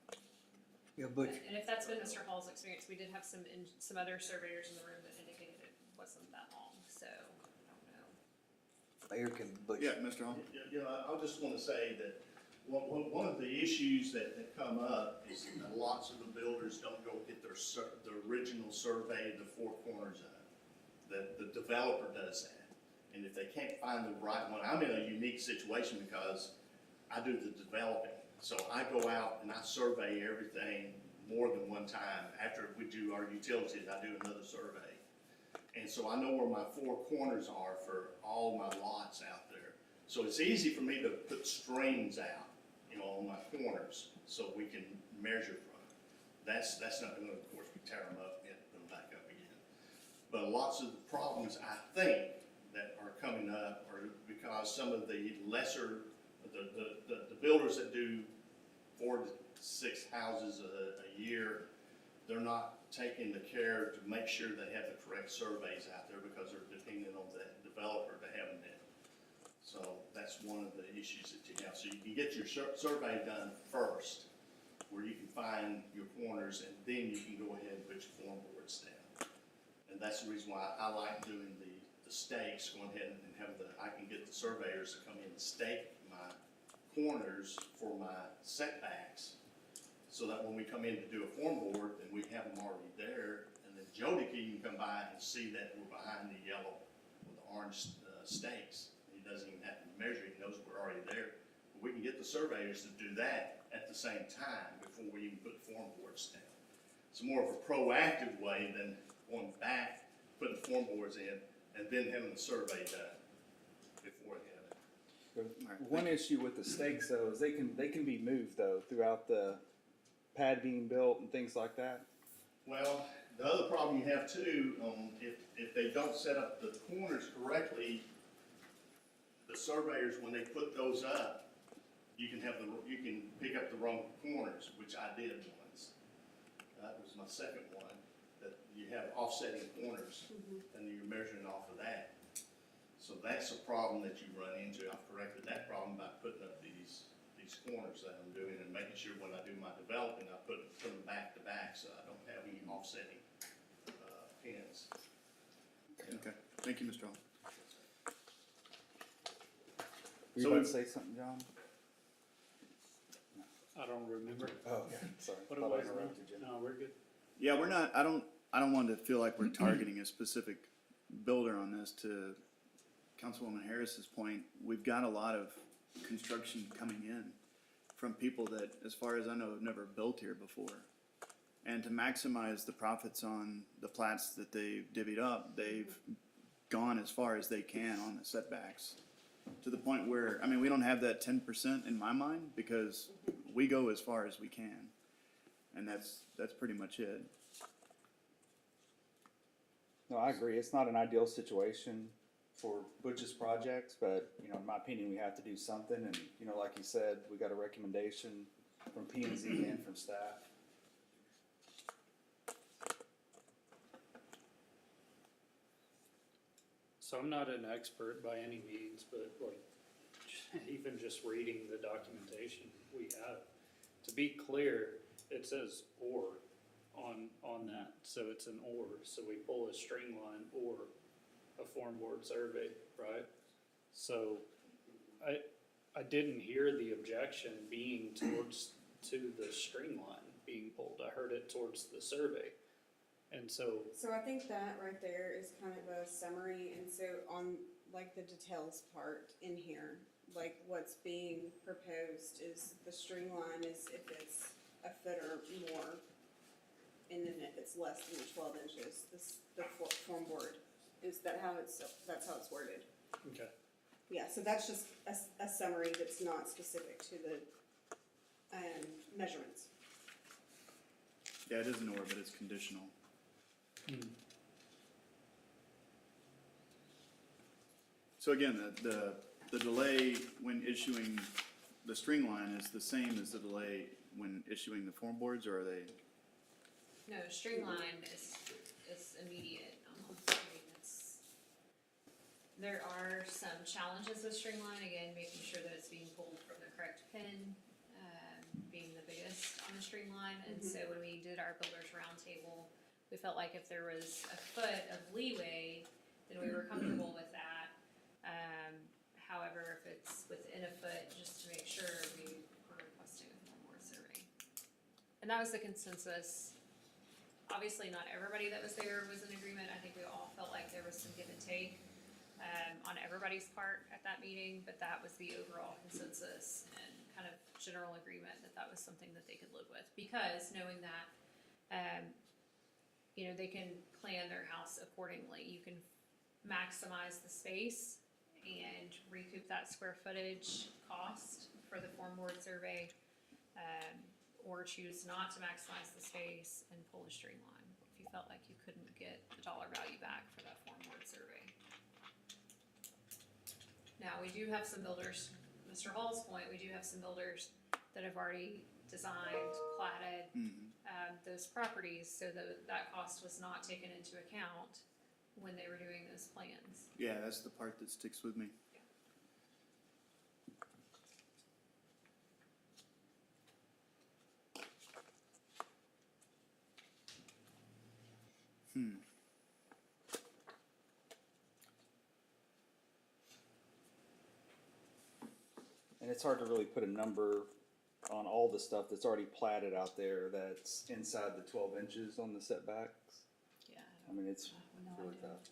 Yeah, but And if that's been Mr. Hall's experience, we did have some other surveyors in the room that indicated it wasn't that long, so I don't know. Mayor can, but Yeah, Mr. Hall? I just want to say that one of the issues that come up is that lots of the builders don't go get the original survey of the four corners of it. The developer does that. And if they can't find the right one, I'm in a unique situation because I do the developing. So I go out and I survey everything more than one time. After we do our utilities, I do another survey. And so I know where my four corners are for all my lots out there. So it's easy for me to put strings out, you know, on my corners, so we can measure from it. That's not gonna, of course, we tear them up and put them back up again. But lots of the problems, I think, that are coming up are because some of the lesser, the builders that do 4 to 6 houses a year, they're not taking the care to make sure they have the correct surveys out there because they're depending on the developer to have them in. So that's one of the issues that you have. So you can get your survey done first, where you can find your corners, and then you can go ahead and put your form boards down. And that's the reason why I like doing the stakes, going ahead and have I can get the surveyors to come in and stake my corners for my setbacks, so that when we come in to do a form board, then we have them already there, and then Jody can come by and see that we're behind the yellow with the orange stakes. He doesn't even have to measure, he knows we're already there. But we can get the surveyors to do that at the same time before we even put form boards down. It's more of a proactive way than going back, putting form boards in, and then having the survey done before they have it. One issue with the stakes though is they can be moved though throughout the pad being built and things like that. Well, the other problem you have too, if they don't set up the corners correctly, the surveyors, when they put those up, you can pick up the wrong corners, which I did once. That was my second one, that you have offsetting corners, and you're measuring off of that. So that's a problem that you run into. I've corrected that problem by putting up these corners that I'm doing and making sure when I do my developing, I put them back to back so I don't have any offsetting pins. Okay, thank you, Mr. Hall. Were you So about we- to say something, John? I don't remember Oh, okay, sorry. what it Thought I was. interrupted you. No, we're good. Yeah, we're not, I don't want to feel like we're targeting a specific builder on this. To Councilwoman Harris's point, we've got a lot of construction coming in from people that, as far as I know, have never built here before. And to maximize the profits on the plats that they've divvied up, they've gone as far as they can on the setbacks. To the point where, I mean, we don't have that 10% in my mind, because we go as far as we can. And that's pretty much it. No, I agree. It's not an ideal situation for Butch's projects, but, you know, in my opinion, we have to do something. And, you know, like you said, we got a recommendation from P&Z and from staff. So I'm not an expert by any means, but like, even just reading the documentation we have, to be clear, it says or on that, so it's an or, so we pull a string line or a form board survey, right? So I didn't hear the objection being to the string line being pulled, I heard it towards the survey. And so, So I think that right there is kind of a summary, and so on like the details part in here, like what's being proposed is the string line is if it's a foot or more, and then if it's less than 12 inches, the form board, is that how that's how it's worded. okay. Yeah, so that's just a summary that's not specific to the measurements. Yeah, it is an or, but it's conditional. So again, the delay when issuing the string line is the same as the delay when issuing the form boards, or are they? No, streamline is immediate almost. I mean, there are some challenges with streamline, again, making sure that it's being pulled from the correct pin, being the biggest on the streamline. And so when we did our builders roundtable, we felt like if there was a foot of leeway, then we were comfortable with that. However, if it's within a foot, just to make sure, we were requesting a form board survey. And that was the consensus. Obviously, not everybody that was there was in agreement. I think we all felt like there was some give and take on everybody's part at that meeting, but that was the overall consensus and kind of general agreement that that was something that they could live with. Because knowing that you know, they can plan their house accordingly. You can maximize the space and recoup that square footage cost for the form board survey, or choose not to maximize the space and pull a streamline if you felt like you couldn't get the dollar value back for that form board survey. Now, we do have some builders, Mr. Hall's point, we do have some builders that have already designed, platted, those properties, so that cost was not taken into account when they were doing those plans. Yeah, that's the part that sticks with me. And it's hard to really put a number on all the stuff that's already platted out there that's inside the 12 inches on the setbacks. Yeah. I mean, it's No really idea. tough.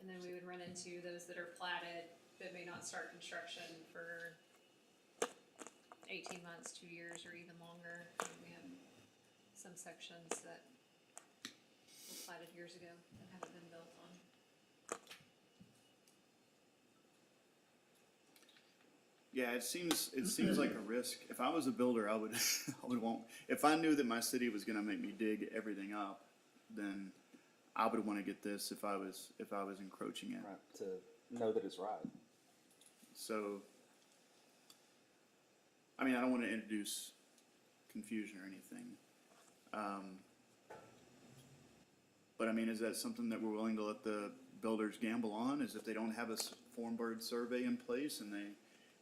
And then we would run into those that are platted that may not start construction for 18 months, 2 years, or even longer. I mean, we have some sections that were platted years ago that haven't been built on. Yeah, it seems like a risk. If I was a builder, I would I would want, if I knew that my city was gonna make me dig everything up, then I would wanna get this if I was encroaching it. Right, to know that it's right. So, I mean, I don't wanna introduce confusion or anything. But I mean, is that something that we're willing to let the builders gamble on? Is if they don't have a form board survey in place and they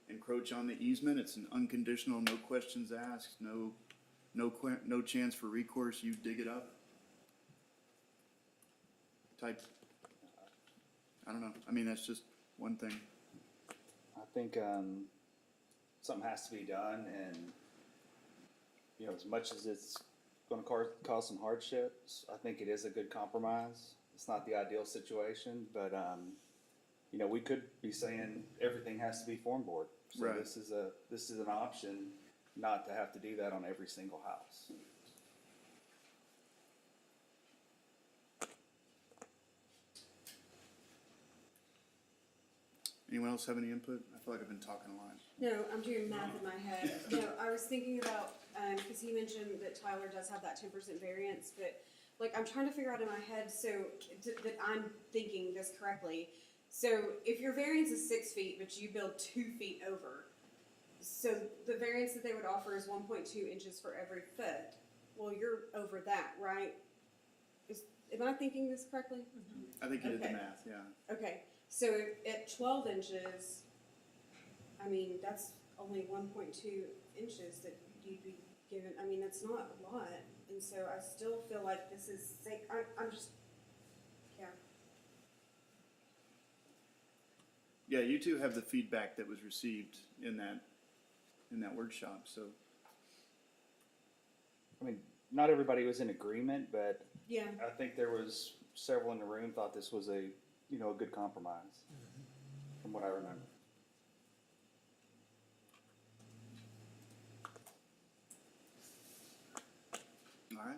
encroach on the easement, it's an unconditional, no questions asked, no chance for recourse, you dig it up? Type, I don't know, I mean, that's just one thing. I think something has to be done, and you know, as much as it's going to cause some hardships, I think it is a good compromise. It's not the ideal situation, but you know, we could be saying everything has to be form board. So Right. this is an option not to have to do that on every single house. Anyone else have any input? I feel like I've been talking a lot. No, I'm doing math in my head. No, I was thinking about, because he mentioned that Tyler does have that 10% variance, but like I'm trying to figure out in my head so that I'm thinking this correctly. So if your variance is 6 feet, but you build 2 feet over, so the variance that they would offer is 1.2 inches for every foot. Well, you're over that, right? Am I thinking this correctly? I think you did the Okay. math, yeah. Okay, so at 12 inches, I mean, that's only 1.2 inches that you'd be given. I mean, that's not a lot. And so I still feel like this is, I'm just, yeah. Yeah, you two have the feedback that was received in that workshop, so. I mean, not everybody was in agreement, but Yeah, I think there was several in the room thought this was a good compromise, from what I remember. All right.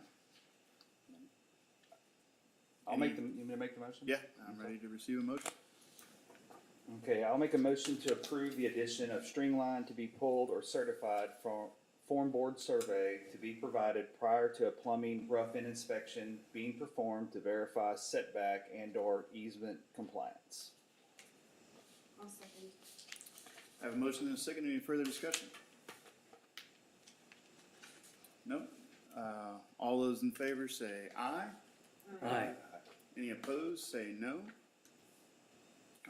You want me to make the motion? Yeah, I'm ready to receive a motion. Okay, I'll make a motion to approve the addition of string line to be pulled or certified for form board survey to be provided prior to a plumbing rough-in inspection being performed to verify setback and/or easement compliance. I'll second. I have a motion and a second. Any further discussion? No? All those in favor say aye. Aye. Any opposed, say no.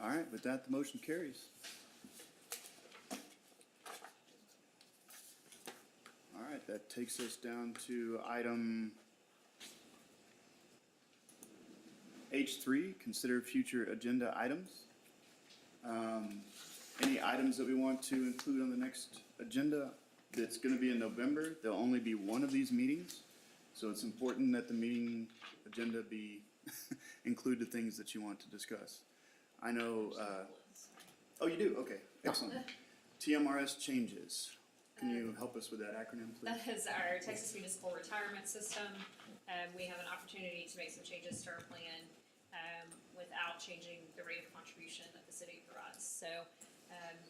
All right, with that, the motion carries. All right, that takes us down to item H3, consider future agenda items. Any items that we want to include on the next agenda that's gonna be in November? There'll only be one of these meetings, so it's important that the meeting agenda be include the things that you want to discuss. I know, Oh, you do? Okay, excellent. TMRS changes. Can you help us with that acronym, please? That is our Texas Municipal Retirement System. We have an opportunity to make some changes to our plan, without changing the rate of contribution that the city provides. So,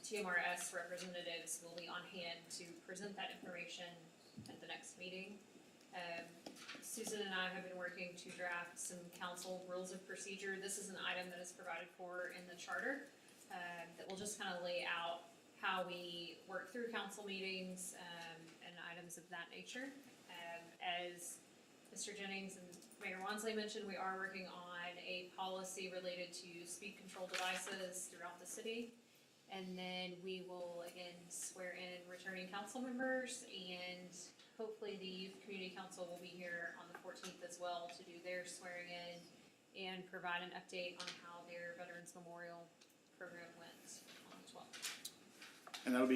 TMRS representatives will be on hand to present that information at the next meeting. Susan and I have been working to draft some council rules of procedure. This is an item that is provided for in the charter, that will just kind of lay out how we work through council meetings, and items of that nature. As Mr. Jennings and Mayor Wansley mentioned, we are working on a policy related to speed control devices throughout the city. And then we will again swear in returning council members, and hopefully the Youth Community Council will be here on the 14th as well to do their swearing in and provide an update on how their Veterans Memorial program went on the 12th. And that'll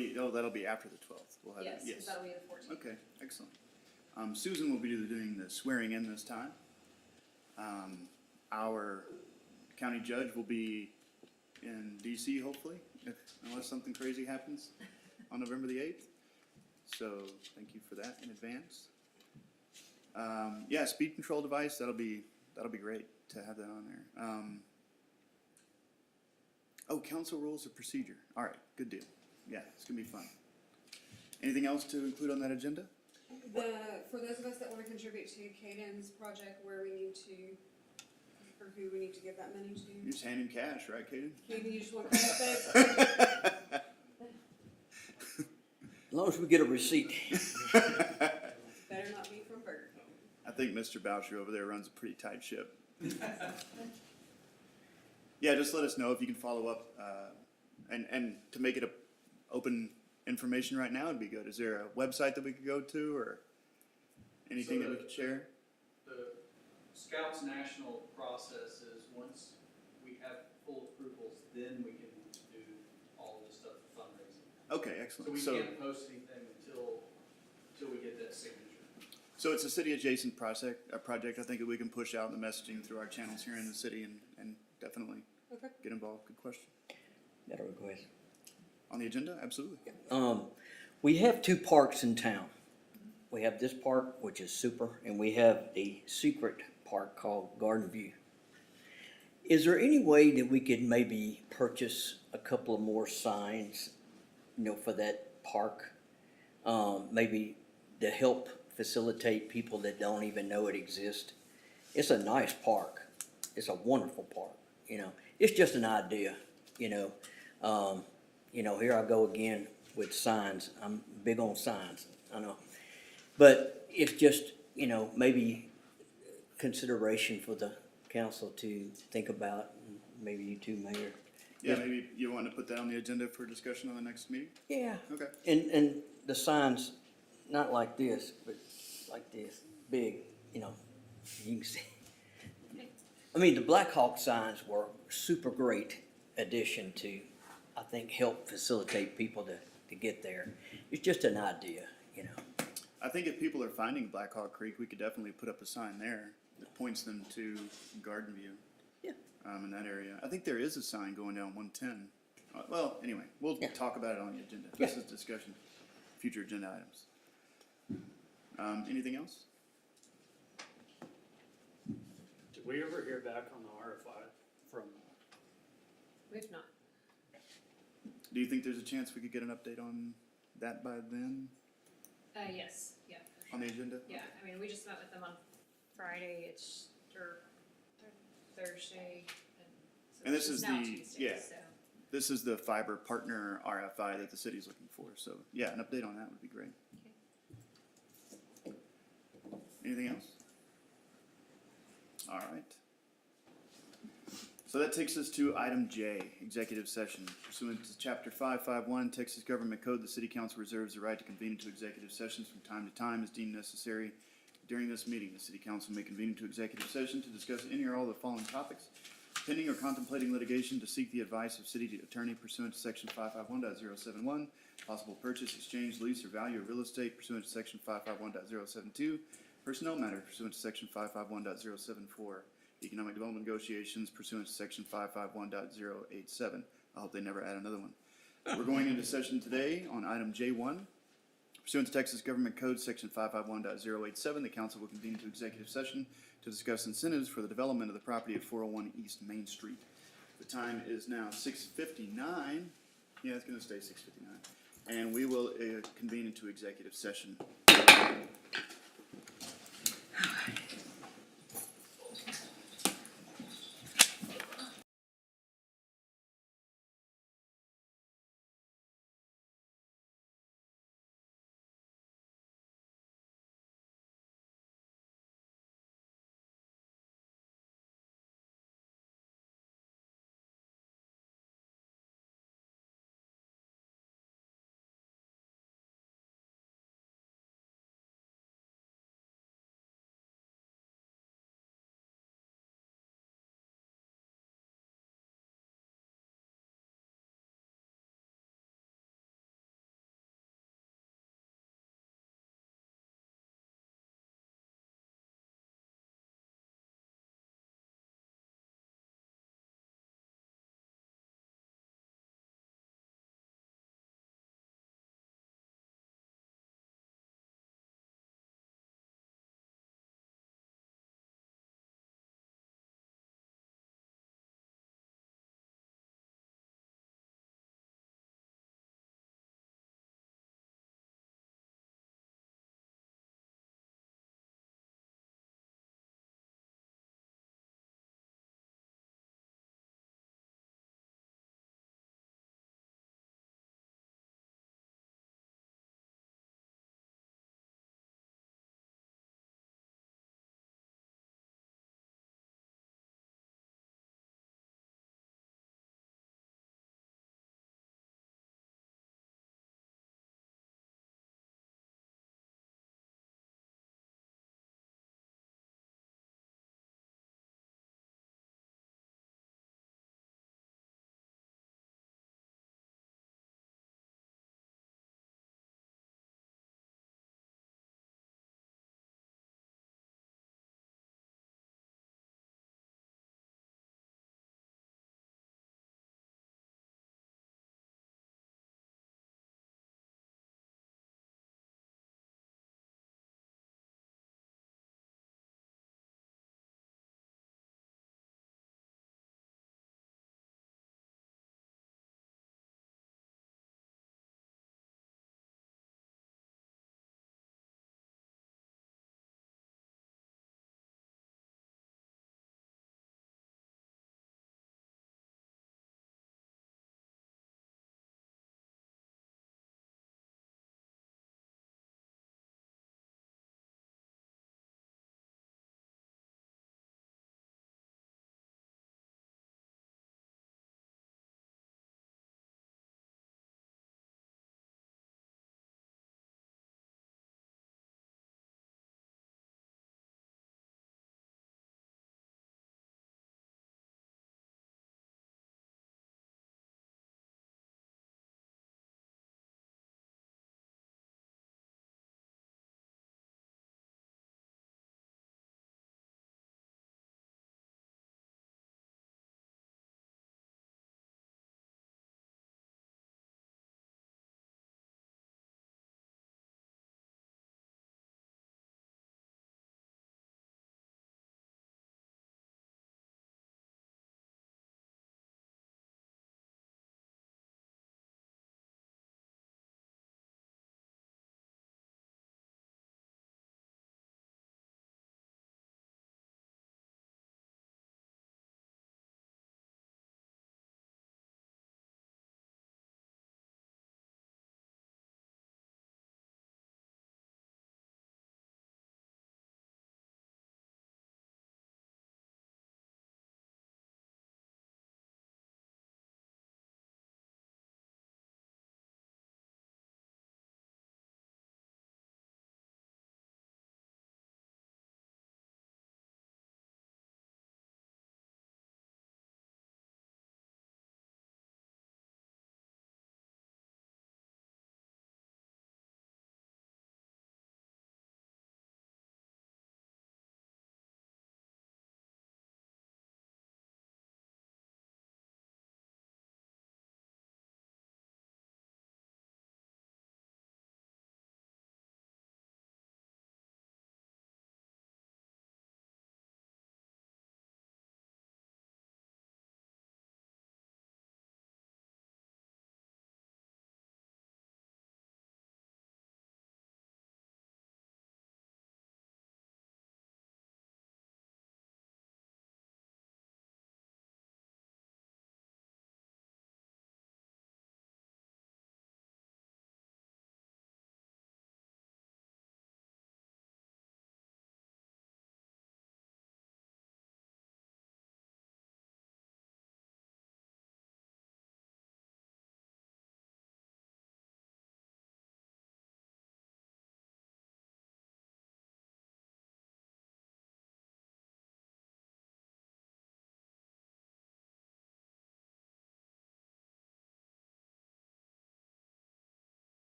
be after the 12th. We'll have Yes, because that'll be the 14th. Okay, excellent. Susan will be doing the swearing in this time. Our county judge will be in DC hopefully, unless something crazy happens on November the 8th. So thank you for that in advance. Yeah, speed control device, that'll be great to have that on there. Oh, council rules of procedure. All right, good deal. Yeah, it's gonna be fun. Anything else to include on that agenda? For those of us that wanna contribute to Caden's project, where we need to, or who we need to give that money to. You just hand him cash, right, Caden? Caden, you just want to say? As long as we get a receipt. Better not be from Burger King. I think Mr. Boucher over there runs a pretty tight ship. Yeah, just let us know if you can follow up, and to make it a open information right now would be good. Is there a website that we could go to, or anything that we could share? The Scouts National process is once we have full approvals, then we can do all the stuff for fundraising. Okay, So excellent. we So, can't post anything until we get that signature. so it's a city adjacent project. I think that we can push out the messaging through our channels here in the city and definitely Okay. get involved. Good question. Got a request. On the agenda, absolutely. We have two parks in town. We have this park, which is super, and we have the secret park called Garden View. Is there any way that we could maybe purchase a couple of more signs, for that park? Maybe to help facilitate people that don't even know it exists. It's a nice park. It's a wonderful park, It's just an idea, here I go again with signs. I'm big on signs, I know. But it's just, maybe consideration for the council to think about, and maybe you too, Mayor. Yeah, maybe you want to put that on the agenda for discussion on the next meeting? Yeah. Okay. And the signs, not like this, but like this, big, you can see. I mean, the Blackhawk signs were super great addition to, I think, help facilitate people to get there. It's just an idea, I think if people are finding Blackhawk Creek, we could definitely put up a sign there that points them to Garden View. Yeah. In that area. I think there is a sign going down 110. Well, anyway, we'll talk about it on the agenda. This is discussion, future agenda items. Anything else? Did we ever hear back on the RFI from, We've not. Do you think there's a chance we could get an update on that by then Yes, yeah, for sure. on the agenda? Yeah, I mean, we just met with them on Friday, or Thursday, And this it's is now the- Tuesday, yeah. so. This is the fiber partner RFI that the city's looking for. So yeah, an update on that would be great. Anything else? All right. So that takes us to item J, executive session. Pursuant to Chapter 551 Texas Government Code, the City Council reserves the right to convene into executive sessions from time to time as deemed necessary. During this meeting, the City Council may convene into executive session to discuss any or all of the following topics: pending or contemplating litigation, to seek the advice of city attorney pursuant to Section 551.071, possible purchase, exchange, lease, or value of real estate pursuant to Section 551.072, personnel matters pursuant to Section 551.074, economic development negotiations pursuant to Section 551.087, I hope they never add another one. We're going into session today on item J1. Pursuant to Texas Government Code Section 551.087, the council will convene to executive session to discuss incentives for the development of the property at 401 East Main Street. The time is now 6:59. Yeah, it's going to stay 6:59. And we will convene into executive session.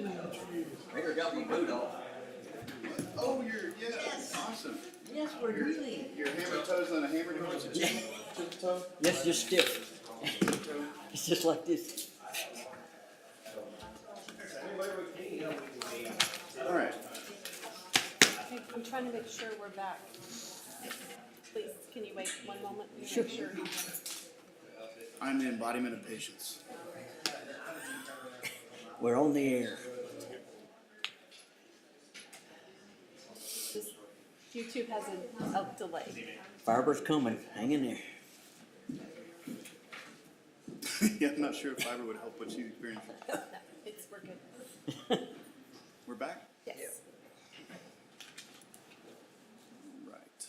Mayor got me boot off. Oh, yes, awesome. Yes, we're really. Your hammer toes on a hammer toe? Yes, just stiff. It's just like this. All right. Hey, I'm trying to make sure we're back. Please, can you wait one moment? Let me Sure. make sure. I'm the embodiment of patience. We're on the air. This YouTube has a delay. Fiber's coming. Hang in there. Yeah, I'm not sure if fiber would help what you experienced. No, we're good. We're back? Yes. Right.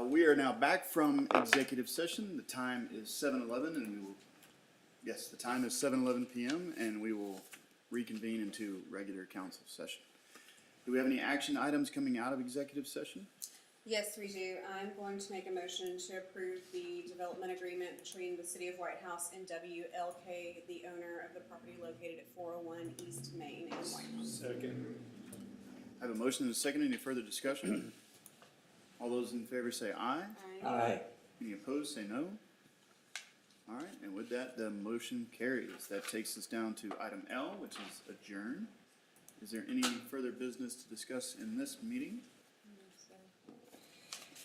We are now back from executive session. The time is 7:11 and we will, yes, the time is 7:11 PM and we will reconvene into regular council session. Do we have any action items coming out of executive session? Yes, we do. I'm going to make a motion to approve the development agreement between the City of White House and WLK, the owner of the property located at 401 East Main in White House. Second. I have a motion and a second. Any further discussion? All those in favor say aye. Aye. Any opposed, say no. All right, and with that, the motion carries. That takes us down to item L, which is adjourn. Is there any further business to discuss in this meeting?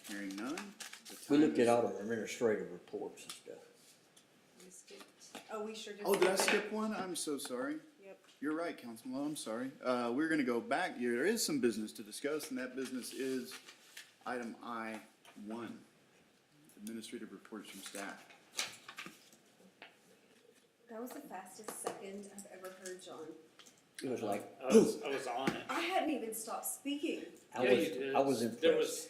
Hearing none. The We time looked at is- all the administrative reports and stuff. We skipped. Oh, we sure did. Oh, did I skip one? I'm so sorry. Yep. You're right, Councilman Lowe, I'm sorry. We're gonna go back. There is some business to discuss, and that business is item I-1, administrative reports from staff. That was the fastest second I've ever heard, John. It was like, I was on it. I hadn't even stopped speaking. I Yeah, was, you did. I was impressed.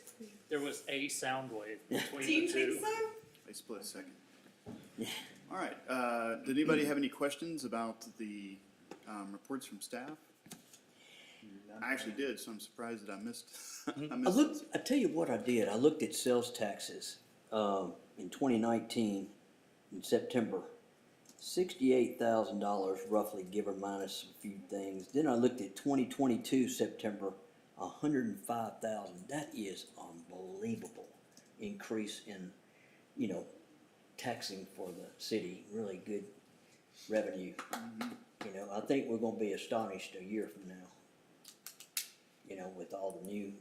There was a sound wave between Do you the think two. so? A split second. All right, did anybody have any questions about the reports from staff? I actually did, so I'm surprised that I missed. I tell you what I did. I looked at sales taxes, in 2019, in September. $68,000 roughly, give or minus a few things. Then I looked at 2022 September, 105,000. That is unbelievable increase in, taxing for the city. Really good revenue. I think we're gonna be astonished a year from now. With all the new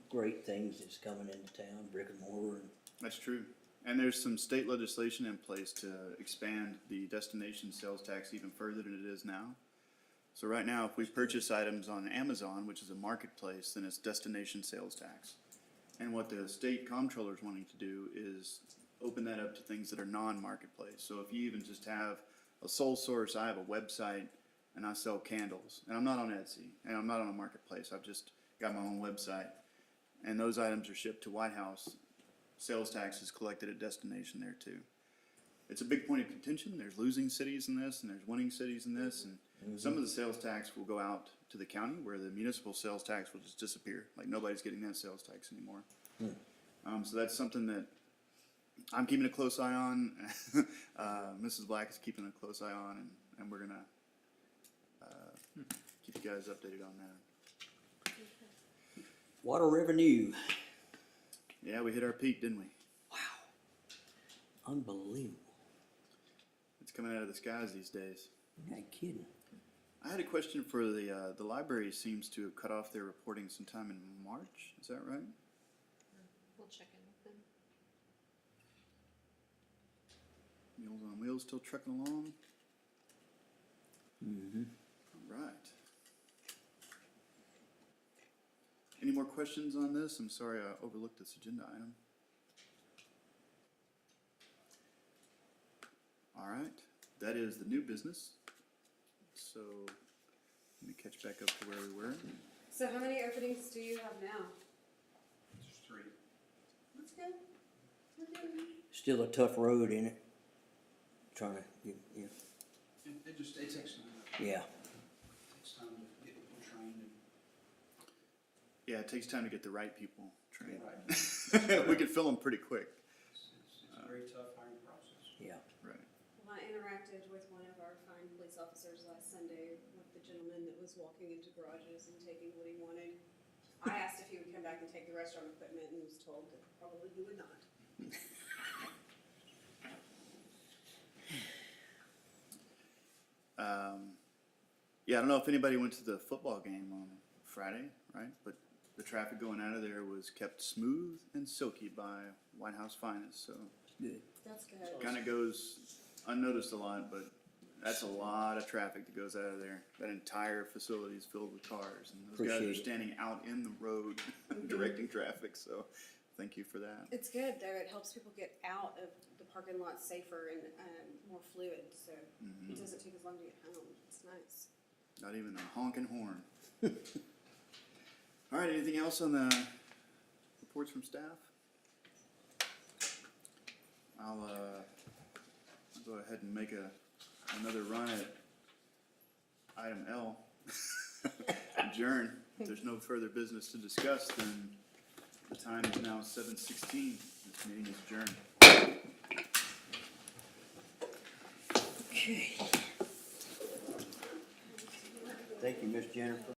great things that's coming into town, brick and mortar. That's true. And there's some state legislation in place to expand the destination sales tax even further than it is now. So right now, if we purchase items on Amazon, which is a marketplace, then it's destination sales tax. And what the state comptroller is wanting to do is open that up to things that are non-marketplace. So if you even just have a sole source, I have a website and I sell candles, and I'm not on Etsy, and I'm not on a marketplace, I've just got my own website, and those items are shipped to White House, sales tax is collected at destination there too. It's a big point of contention. There's losing cities in this and there's winning cities in this, and some of the sales tax will go out to the county where the municipal sales tax will just disappear. Like nobody's getting that sales tax anymore. So that's something that I'm keeping a close eye on. Mrs. Black is keeping a close eye on, and we're gonna keep you guys updated on that. Water revenue. Yeah, we hit our peak, didn't we? Unbelievable. It's coming out of the skies these days. You're not kidding. I had a question for the library. Seems to have cut off their reporting sometime in March. Is that right? We'll check in with them. Meals on Wheels still trucking along. Mm-hmm. All right. Any more questions on this? I'm sorry I overlooked this agenda item. All right, that is the new business. So let me catch back up to where we were. So how many openings do you have now? Just 3. That's good. Okay. Still a tough road, ain't it? Trying to get, It takes time. yeah. It takes time to get people trained and. Yeah, it takes time to get the right people trained. Right. We can fill them pretty quick. It's a very tough hiring process. Yeah. Right. Well, I interacted with one of our fine Sunday with the gentleman that was walking into garages and taking what he wanted. I asked if he would come back and take the restaurant equipment and was told that probably he would not. Yeah, I don't know if anybody went to the football game on Friday, right? But the traffic going out of there was kept smooth and silky by White House finest, so That's good. kind of goes unnoticed a lot, but that's a lot of traffic that goes out of there. That entire facility is filled with cars, and those guys are Appreciate it. standing out in the road directing traffic, so thank you for that. It's good though, it helps people get out of the parking lot safer and, more fluid, so it doesn't take as long to get home, it's nice. Not even a honking horn. All right, anything else on the reports from staff? I'll go ahead and make another run at item L. Adjourn. If there's no further business to discuss, then the time is now 7:16. This meeting is adjourned. Okay. Thank you, Miss Jennifer.